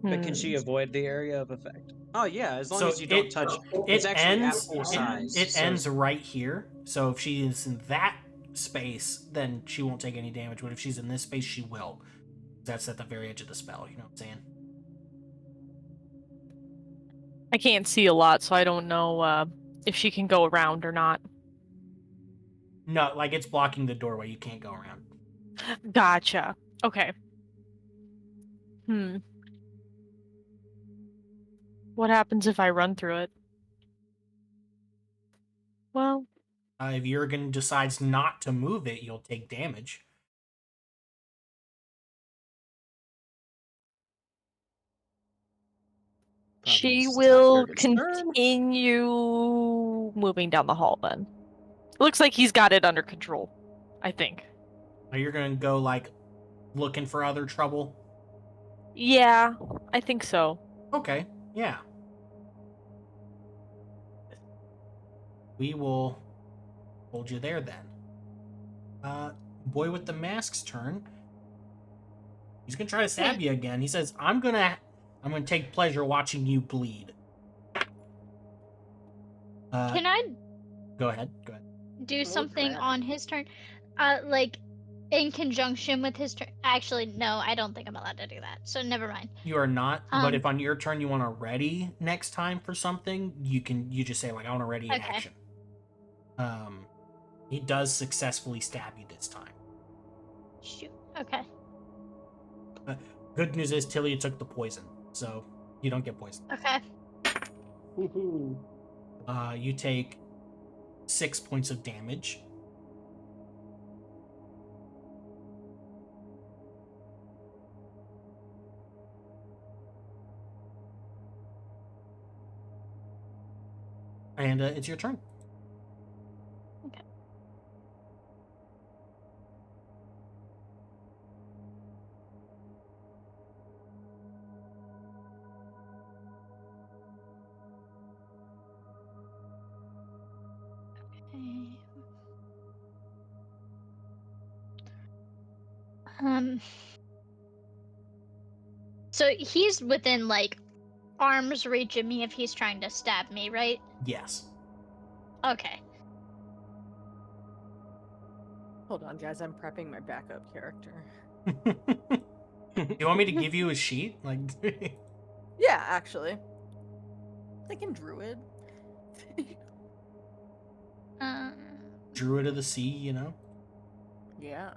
But can she avoid the area of effect? Oh yeah, as long So as you don't touch. It's it actually at ends. full size. It so- ends right here. So if she is in that space, then she won't take any damage. But if she's in this space, she will. That's at the very edge of the spell. You know what I'm saying? I can't see a lot, so I don't know if she can go around or not. No, like it's blocking the doorway. You can't go around. Gotcha. Okay. What happens if I run through it? Well, If Jurgen decides not to move it, you'll take damage. Probably she stop will Jurgen's turn. continue moving down the hall then. It looks like he's got it under control, I think. You're gonna go like looking for other trouble. Yeah, I think so. Okay, yeah. We will hold you there then. Boy with the mask's turn. He's gonna try to stab you again. He says, I'm gonna take pleasure watching you bleed. Can I Go ahead. Go ahead. do something crap. on his turn? Like in conjunction with his turn. Actually, no, I don't think I'm allowed to do that. So never mind. You are not, but Um, if on your turn you want to ready next time for something, you just say like I want to ready in Okay. action. He does successfully stab you this time. Shoot. Okay. Good news is Tilia took the poison, so you don't get poisoned. Okay. Woohoo. You take 6 points of damage. And it's your turn. Okay. Okay. So he's within like arm's reach of me if he's trying to stab me, right? Yes. Okay. Hold on, guys. I'm prepping my backup character. You want me to give you a sheet? Like, Yeah, actually. Thinking druid. Um. Druid of the Sea, you know? Yeah.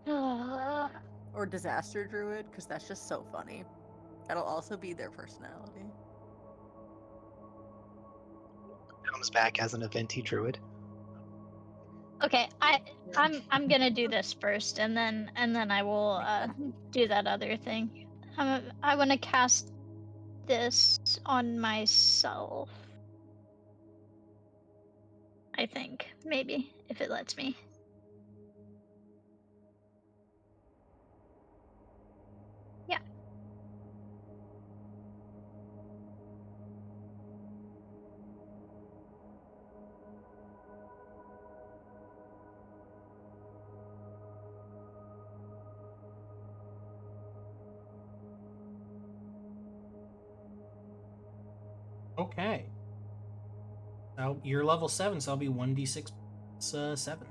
Uh, Or disaster druid, because that's just so funny. That'll also be their personality. Comes back as an Aventi druid. okay, I'm gonna do this first, and then I will do that other thing. I want to cast this on myself. I think maybe if it lets me. Yeah. Okay. So you're level 7, so I'll be 1d6 plus 7.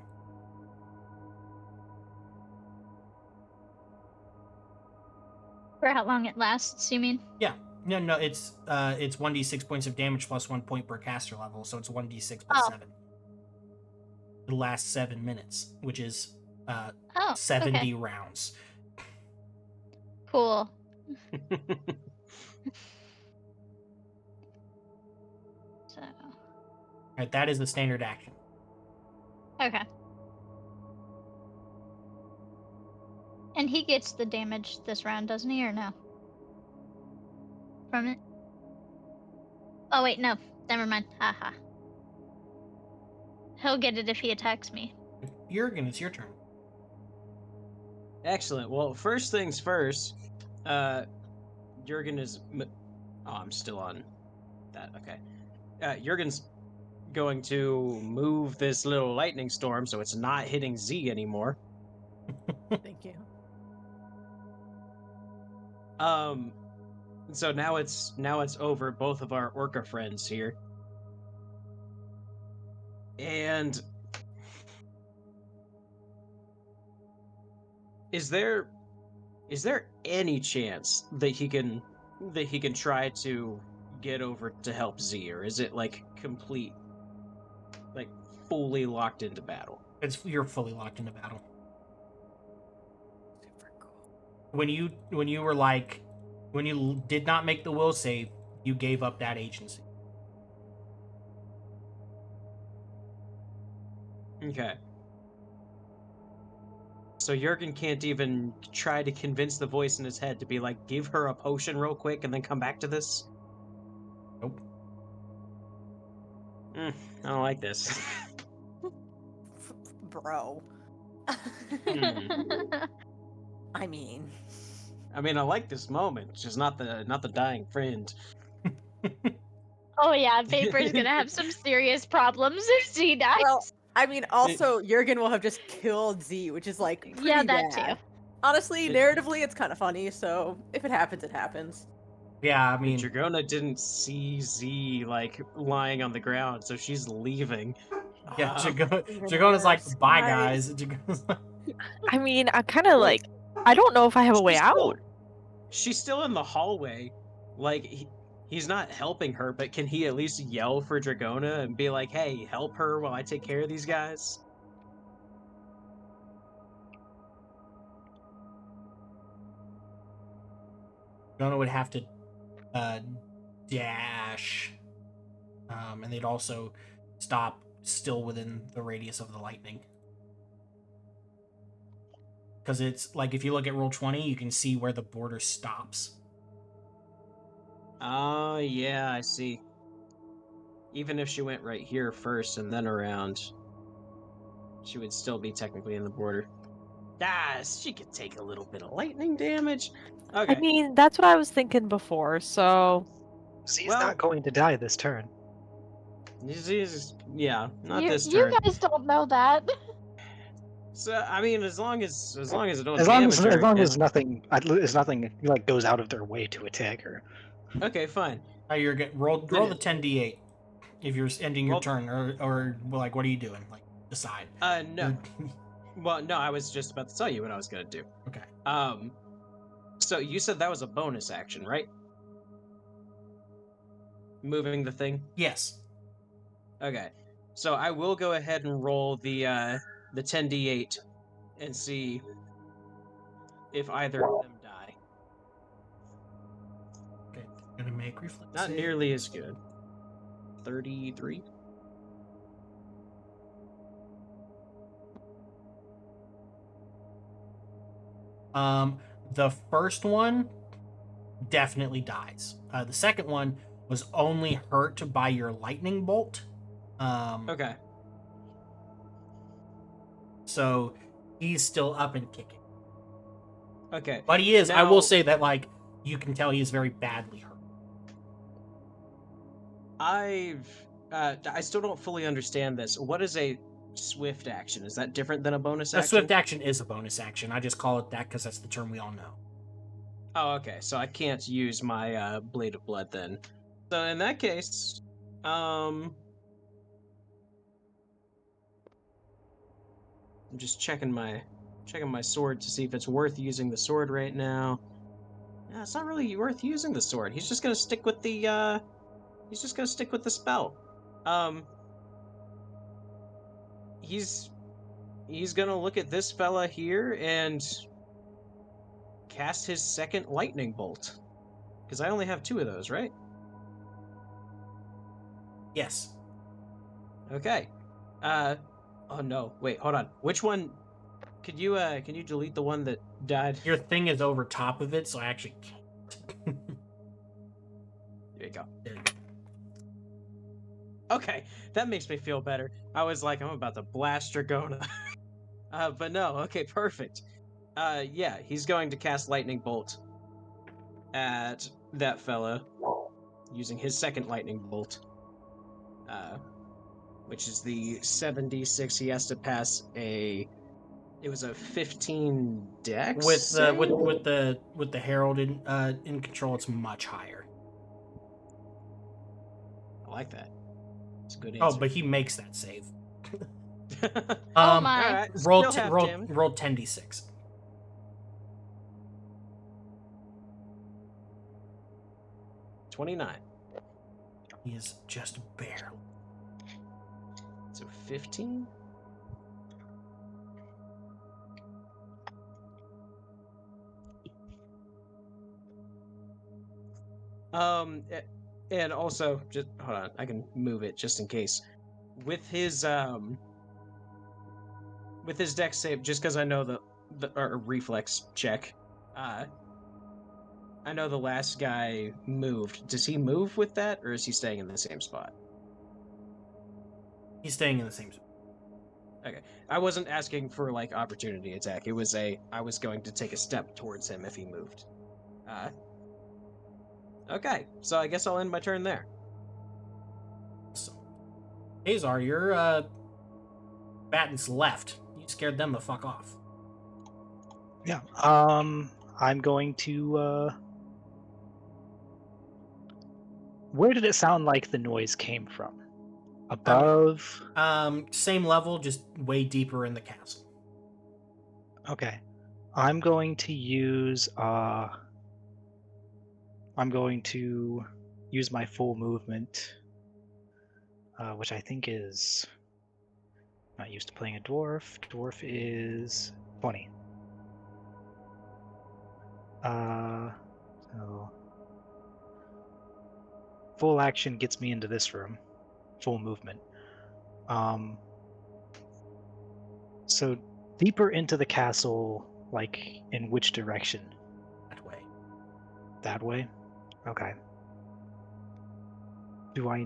For how long it lasts, you mean? Yeah. No, it's 1d6 points of damage plus 1 point per caster level, so it's 1d6 plus Oh. 7. It lasts 7 minutes, which is Oh, 70 okay. rounds. Cool. So, Right, that is the standard action. okay. And he gets the damage this round, doesn't he, or no? From it? Oh, wait, no. Never mind. Haha. He'll get it if he attacks me. Jurgen, it's your turn. Excellent. Well, first things first, Jurgen is... Oh, I'm still on that. Okay. Jurgen's going to move this little lightning storm so it's not hitting Z anymore. Thank you. So now it's over both of our orca friends here. And is there any chance that he can try to get over to help Z, or is it like complete, like fully locked into battle? You're fully locked into battle. Super cool. When you did not make the will save, you gave up that agency. Okay. So Jurgen can't even try to convince the voice in his head to be like, give her a potion real quick and then come back to this? Nope. I don't like this. Bro. I mean, I like this moment, just not the dying friend. Oh yeah, Vapor's gonna have some serious problems if she dies. well, I mean, also Jurgen will have just killed Z, which is like pretty Yeah, that bad. too. Honestly, narratively, it's kind of funny. So if it happens, it happens. Yeah, I mean, Dragona didn't see Z like lying on the ground, so she's leaving. yeah, Even Dragona's like, worse, bye guys. guys. Dragona's like, I mean, I'm kind of like, I don't know if I have a way out. She's still in the hallway. Like, he's not helping her, but can he at least yell for Dragona and be like, hey, help her while I take care of these guys? Dragona would have to dash, and they'd also stop still within the radius of the lightning. Because it's like, if you look at Roll20, you can see where the border stops. Oh, yeah, I see. Even if she went right here first and then around, she would still be technically in the border. Ah, she could take a little bit of lightning damage. Okay. I mean, that's what I was thinking before, so... Z's Well- not going to die this turn. Yeah, not you, this you turn. guys don't know that. So I mean, as long as it don't As long damage as, her, as long and- as nothing like goes out of their way to attack her. Okay, fine. You're roll the 10d8 if you're ending your Roll- turn, or like, what are you doing? Like, decide. No. Well, no, I was just about to tell you what I was gonna do. Okay. So you said that was a bonus action, right? Moving the thing? Yes. Okay. So I will go ahead and roll the 10d8 and see if either of them die. Okay, gonna make reflex. Not save. nearly as good. 33. The first one definitely dies. The second one was only hurt by your lightning bolt. Okay. So he's still up and kicking. Okay. But he is. I will Now- say that, like, you can tell he is very badly hurt. I still don't fully understand this. What is a swift action? Is that different than a bonus A action? swift action is a bonus action. I just call it that because that's the term we all know. Oh, okay. So I can't use my blade of blood then. So in that case, I'm just checking my sword to see if it's worth using the sword right now. Yeah, it's not really worth using the sword. He's just gonna stick with the spell. He's gonna look at this fella here and cast his second lightning bolt. Because I only have 2 of those, right? Yes. Okay. Oh no, wait, hold on. Which one? Can you delete the one that died? Your thing is over top of it, so I actually can't. There you go. There you go. Okay, that makes me feel better. I was like, I'm about to blast Dragona. But no, okay, perfect. Yeah, he's going to cast Lightning Bolt at that fella, using his second Lightning Bolt. Which is the 76. He has to pass a... It was a 15 dex With save? with the Herald in control, it's much higher. I like that. It's a good Oh, answer. but he makes that save. Oh my. Alright, Roll still half roll damage. roll 10d6. 29. He is just barely. So 15? And also, just hold on, I can move it just in case. With his dex save, just because I know the or reflex check, I know the last guy moved. Does he move with that, or is he staying in the same spot? He's staying in the same spot. Okay, I wasn't asking for like opportunity attack. It was I was going to take a step towards him if he moved. Okay, so I guess I'll end my turn there. So, Azar, you're Batten's left. You scared them the fuck off. Yeah. I'm going to. Where did it sound like the noise came from? Above? Same level, just way deeper in the castle. Okay. I'm going to use my full movement, which I think is not used to playing a dwarf. Dwarf is 20. So full action gets me into this room. Full movement. So deeper into the castle, like in which direction? That way. That way? Okay. Do I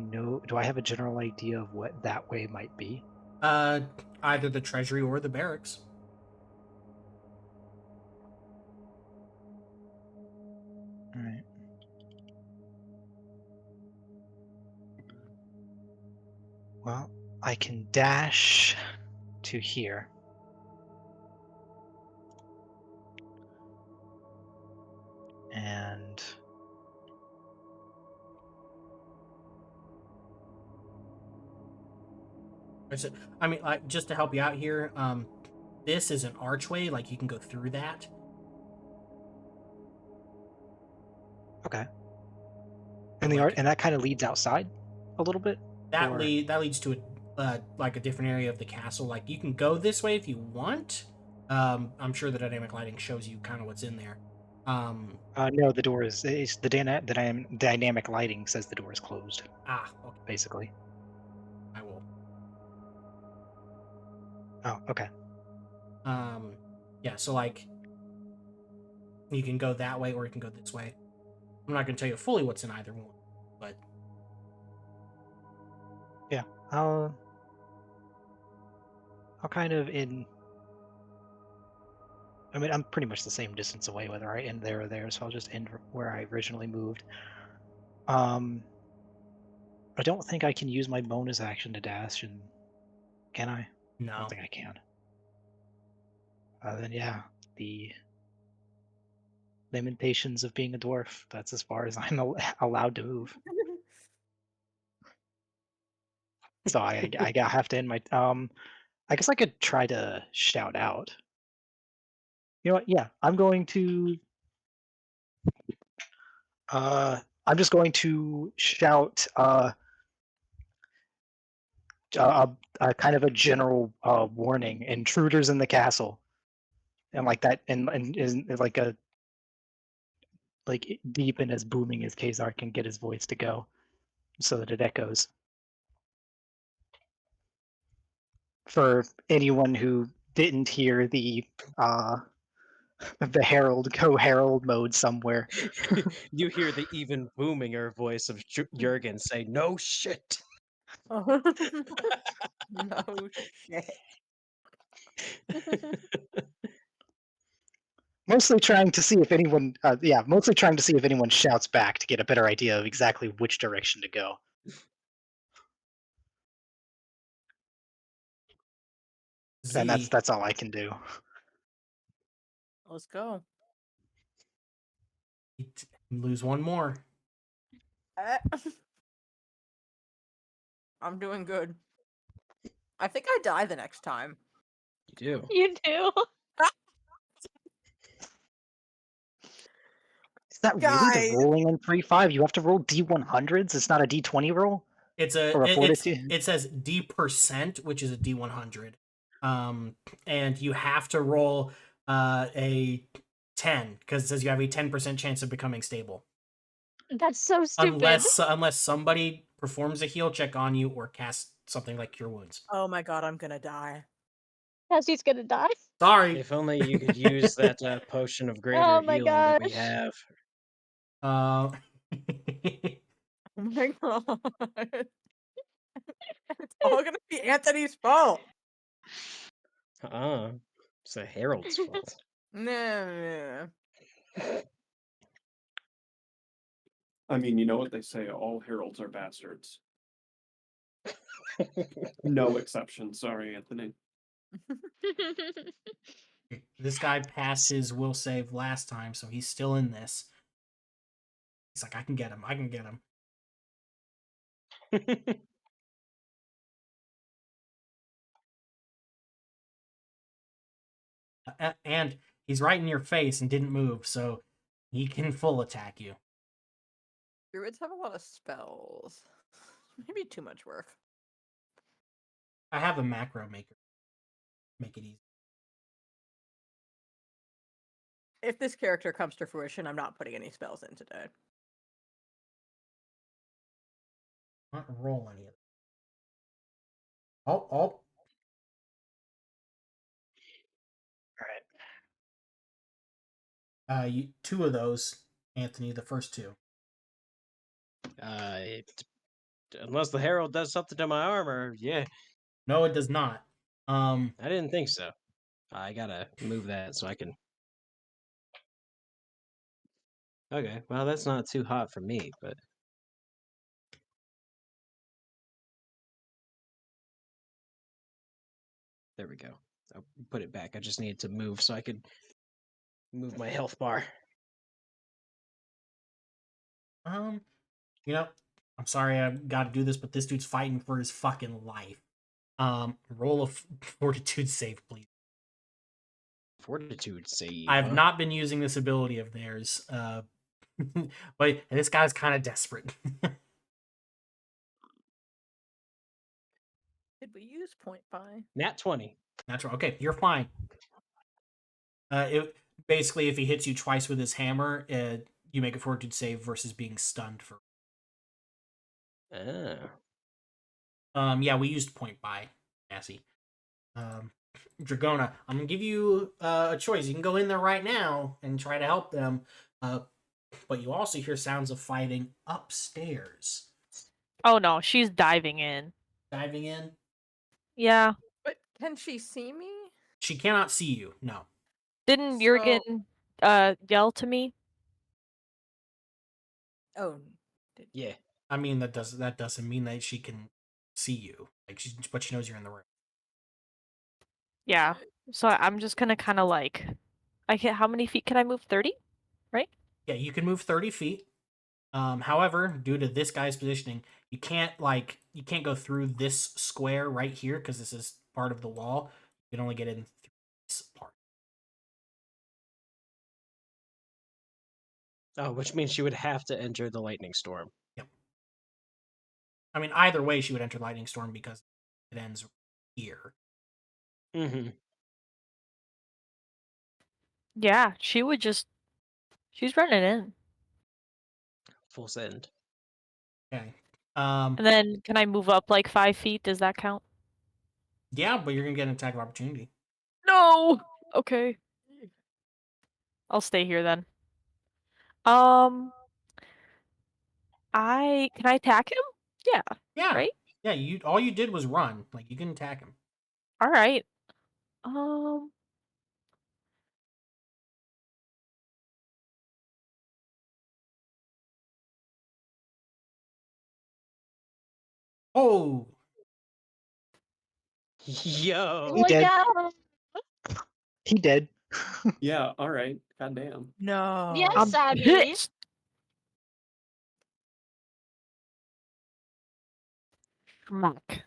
have a general idea of what that way might be? Either the treasury or the barracks. Alright. Well, I can dash to here. And I mean, like, just to help you out here, this is an archway, like you can go through that. okay. But, And like, and that kind of leads outside a little bit? that or- leads to like a different area of the castle. Like you can go this way if you want. I'm sure the dynamic lighting shows you kind of what's in there. No, the door is it's the dynamic lighting says the door is closed. Okay. Basically. I will. Oh, okay. Yeah. So like, you can go that way or you can go this way. I'm not going to tell you fully what's in either one, but yeah, I'll kind of I mean, I'm pretty much the same distance away whether I end there or there, so I'll just end where I originally moved. I don't think I can use my bonus action to dash, and can I? no. I don't think I can. Then yeah, the limitations of being a dwarf. That's as far as I'm allowed to move. So I have to end my. I guess I could try to shout out. You know what? Yeah, I'm going to. I'm just going to shout kind of a general warning: intruders in the castle, and like that, and is like a deep and as booming as Kazar can get his voice to go, so that it echoes. For anyone who didn't hear the herald mode somewhere. You hear the even boominger voice of Jurgen say, "No shit." No shit. Mostly trying to see if anyone shouts back to get a better idea of exactly which direction to go. And that's all I can do. Let's go. Lose one more. I'm doing good. I think I die the next time. You do. You do. Is that really Guys! the rolling in 3-5? You have to roll D100s? It's not a D20 roll? It's it says D%, which is a D100. And you have to roll a 10 because it says you have a 10% chance of becoming stable. That's so stupid. Unless somebody performs a heal check on you or casts something like Cure Wounds. Oh my god, I'm gonna die. Cassie's gonna die. Sorry. If only you could use that potion of greater Oh my healing that we gosh. have. Oh my god. It's all gonna be Anthony's fault. It's the Herald's fault. Nah. I mean, you know what they say, all heralds are bastards. No exception, sorry, Anthony. This guy passed his will save last time, so he's still in this. He's like, I can get him. I can get him. And he's right in your face and didn't move, so he can full attack you. Druids have a lot of spells. Maybe too much work. I have a macro maker. Make it easy. If this character comes to fruition, I'm not putting any spells in today. I don't roll any of them. Oh. All right. Two of those, Anthony, the first two. Unless the Herald does something to my armor, yeah. No, it does not. I didn't think so. I gotta move that so I can. Okay, well, that's not too hot for me, but. There we go. I'll put it back. I just needed to move so I could move my health bar. You know, I'm sorry I got to do this, but this dude's fighting for his fucking life. Roll a fortitude save, please. Fortitude save. I have not been using this ability of theirs, but this guy's kind of desperate. Did use point buy. Nat 20. That's right. Okay, you're fine. It basically, if he hits you twice with his hammer, you make a fortitude save versus being stunned for. Yeah, we used point buy, Cassie. Dragona, I'm gonna give you a choice. You can go in there right now and try to help them, but you also hear sounds of fighting upstairs. Oh no, she's diving in. Diving in. Yeah. But can she see me? She cannot see you. No. Didn't So- Jurgen yell to me? Oh, Yeah. I mean that doesn't mean that she can see you. But she knows you're in the room. Yeah. So I'm just gonna kind of like, how many feet can I move? 30, right? Yeah, you can move 30 feet. However, due to this guy's positioning, you can't go through this square right here because this is part of the wall. You can only get in through this part. Oh, which means she would have to enter the lightning storm. Yep. I mean, either way, she would enter lightning storm because it ends here. Mm-hmm. Yeah, she's running in. Full send. Okay. And then can I move up like 5 feet? Does that count? Yeah, but you're gonna get an attack of opportunity. No. Okay. I'll stay here then. Can I attack him? Yeah. Yeah. Right? Yeah. All you did was run. Like you can attack him. All right. Oh. Yo. He Look did. out! He did. Yeah, all right. Goddamn. no. Yes, I'm Abby. pissed. Schmuck.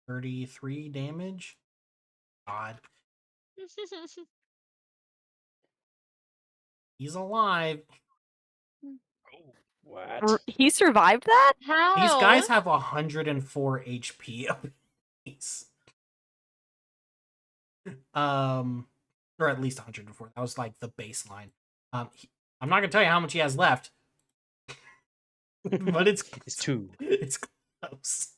33 damage. God. He's alive. What? He survived that? How? These guys have 104 HP apiece. Or at least 104. That was like the baseline. I'm not gonna tell you how much he has left, but it's 2. It's close.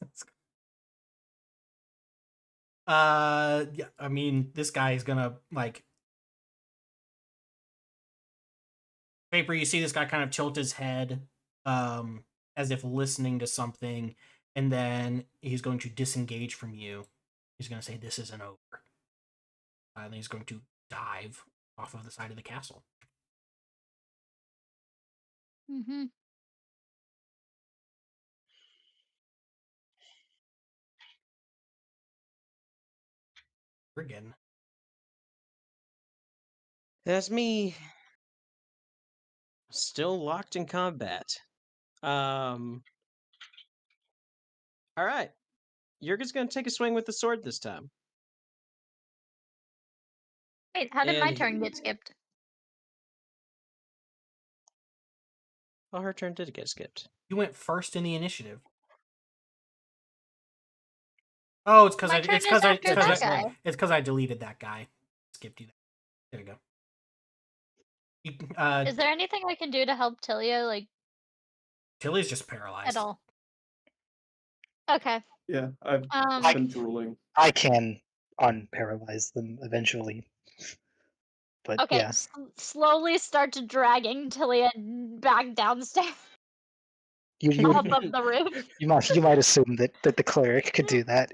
Yeah. I mean, this guy is gonna like. Vapor, you see this guy kind of tilt his head, as if listening to something, and then he's going to disengage from you. He's going to say, "This isn't over." And he's going to dive off of the side of the castle. Mm-hmm. Again. That's me. Still locked in combat. All right. Jurgen's gonna take a swing with the sword this time. Wait, how did my And turn get skipped? Oh, her turn did get skipped. You went first in the initiative. Oh, it's because My turn is after that guy. it's because I deleted that guy. Skipped you. There you go. Is there anything I can do to help Tilia, like, Tilly's just paralyzed. at all? Okay. Yeah, I've Um, been drooling. I can unparalyze them eventually. But okay. yeah, Slowly start to dragging Tilia back downstairs you above the roof. you might assume that the cleric could do that.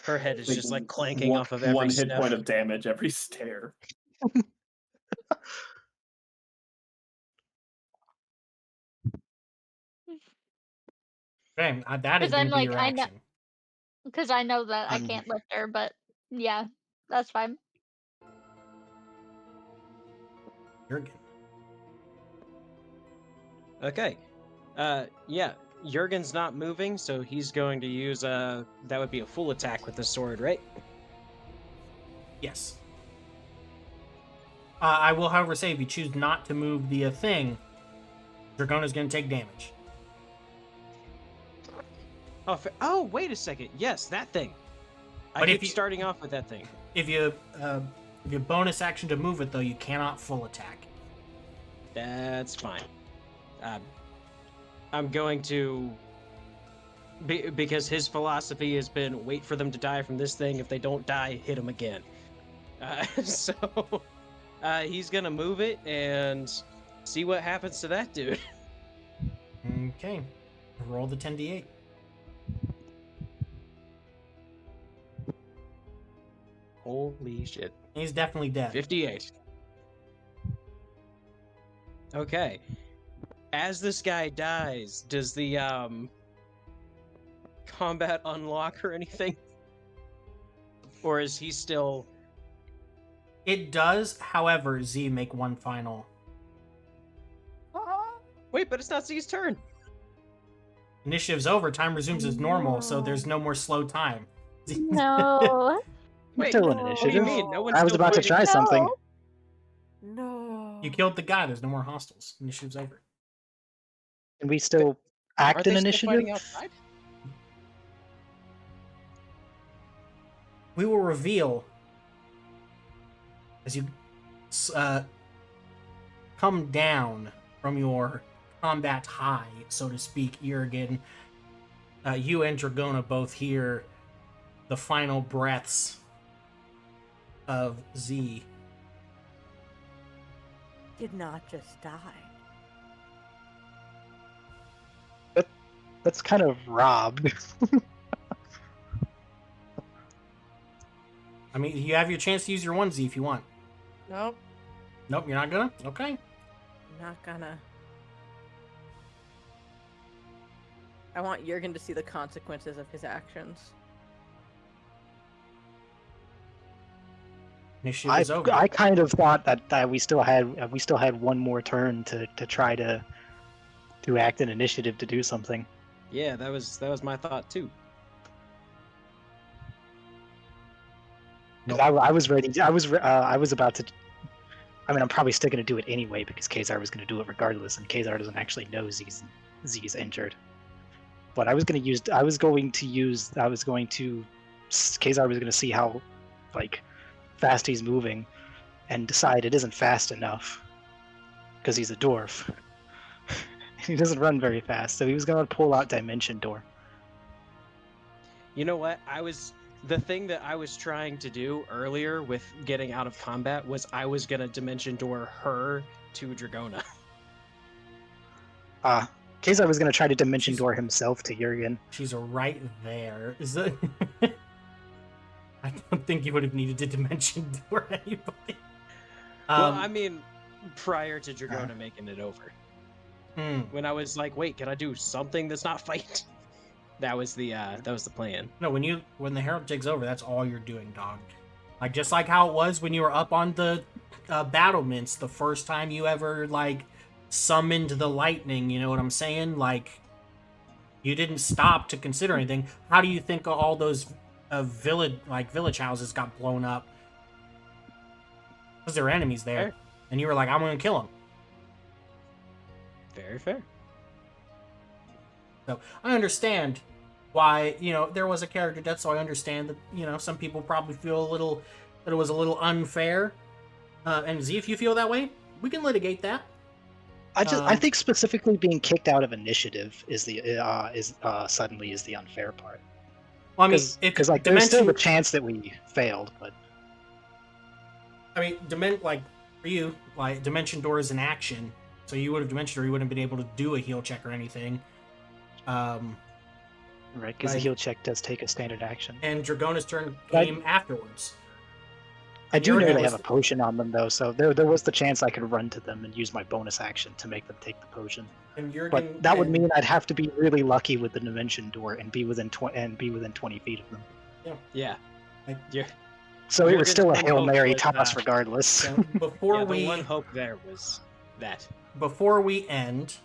Her head is Like, just like clanking one, off of every one hit step. point of damage every stair. Okay, that is Because going I'm to be like, your I know, action. because I know that I Um, can't lift her, but yeah, that's fine. Jurgen. Okay. Yeah. Jurgen's not moving, so he's going to use that would be a full attack with the sword, right? Yes. I will, however, say if you choose not to move the thing, Dragona's going to take damage. Oh, wait a second. Yes, that thing. But I if keep you- starting off with that thing. If you bonus action to move it, though, you cannot full attack. That's fine. I'm going to... because his philosophy has been wait for them to die from this thing. If they don't die, hit them again. So he's going to move it and see what happens to that dude. Okay. Roll the 10d8. Holy shit. He's definitely dead. 58. Okay. As this guy dies, does the combat unlock or anything? Or is he still... It does, however, Z, make one final. Wait, but it's not Z's turn. Initiative's over. Time resumes as normal, so there's no more slow time. No. Wait, Still an what do initiative. you mean? No one's I was still about to fighting? try something. No. You killed the guy. There's no more hostiles. Initiative's over. Can we still act Aren't an they still initiative? fighting outside? We will reveal as you come down from your combat high, so to speak, Jurgen. You and Dragona both hear the final breaths of Z. Did not just die. That's kind of robbed. I mean, you have your chance to use your 1Z if you want. Nope. Nope, you're not gonna? Okay. I'm not gonna. I want Jurgen to see the consequences of his actions. Initiative is over. I kind of thought that we still had one more turn to try to act an initiative to do something. Yeah, that was my thought too. 'Cause I was ready. I was about to. I mean, I'm probably still going to do it anyway because Kazar was going to do it regardless, and Kazar doesn't actually know Z's injured. But I was going to use. Kazar was going to see how, like, fast he's moving, and decide it isn't fast enough, because he's a dwarf. He doesn't run very fast, so he was going to pull out Dimension Door. You know what? The thing that I was trying to do earlier with getting out of combat was I was gonna Dimension Door her to Dragona. Kazar was going to try to Dimension She's- Door himself to Jurgen. She's right there. Is that? I don't think you would have needed to dimension door anybody. Well, I mean, prior to Dragona making it over, hmm. when I was like, "Wait, can I do something that's not fight?" That was the plan. No, when the Herald takes over, that's all you're doing, dog. Like, just like how it was when you were up on the battlements the first time you ever, like, summoned the lightning, you know what I'm saying? Like, you didn't stop to consider anything. How do you think all those village houses got blown up? Because there were enemies there. Fair. And you were like, I'm gonna kill them. Very fair. So, I understand why, there was a character death, so I understand that, some people probably feel that it was a little unfair. And Z, if you feel that way, we can litigate that. I think specifically being kicked out of initiative is suddenly the unfair part. Well, I mean, Because like there's still a chance that we failed, but I mean, for you, like, Dimension Door is an action, so you would have Dimension Door, you wouldn't have been able to do a heal check or anything. right, because the heal check does take a standard action. And Dragona's turn came afterwards. I do know Jurgen they was have a potion on them though, so there was the chance I could run to them and use my bonus action to make them take the potion. And Jurgen, But that would mean I'd have to be really lucky with the Dimension Door and be within 20 feet of them. Yeah. Yeah. So it was Jurgen's still a one Hail hope Mary was, toss regardless. So before Yeah, we the one hope there was that. before we end,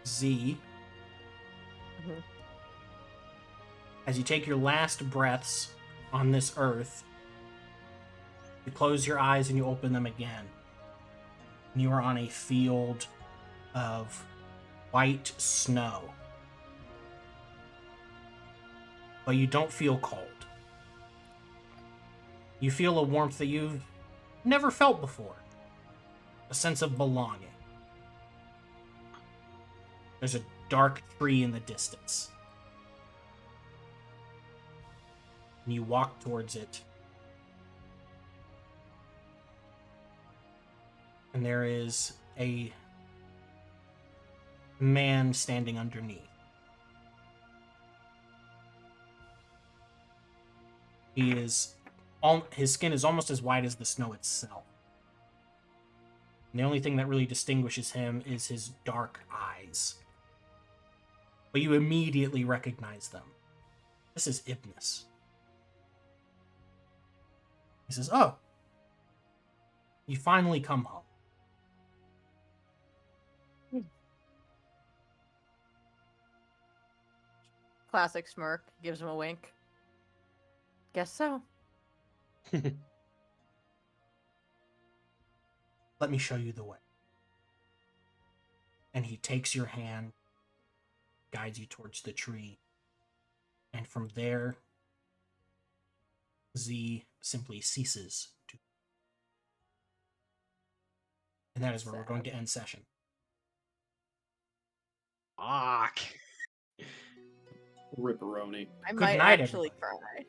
Z, Mhm. as you take your last breaths on this earth, you close your eyes and you open them again. You are on a field of white snow. But you don't feel cold. You feel a warmth that you've never felt before. A sense of belonging. There's a dark tree in the distance. And you walk towards it. And there is a man standing underneath. His skin is almost as white as the snow itself. And the only thing that really distinguishes him is his dark eyes. But you immediately recognize them. This is Ibnis. He says, "Oh, you finally come home." Classic smirk. Gives him a wink. Guess so. Let me show you the way. And he takes your hand, guides you towards the tree, and from there, Z simply ceases to. And that is where we're going to end session. Fuck. Ripperoni. I Good might night, actually everybody. cry.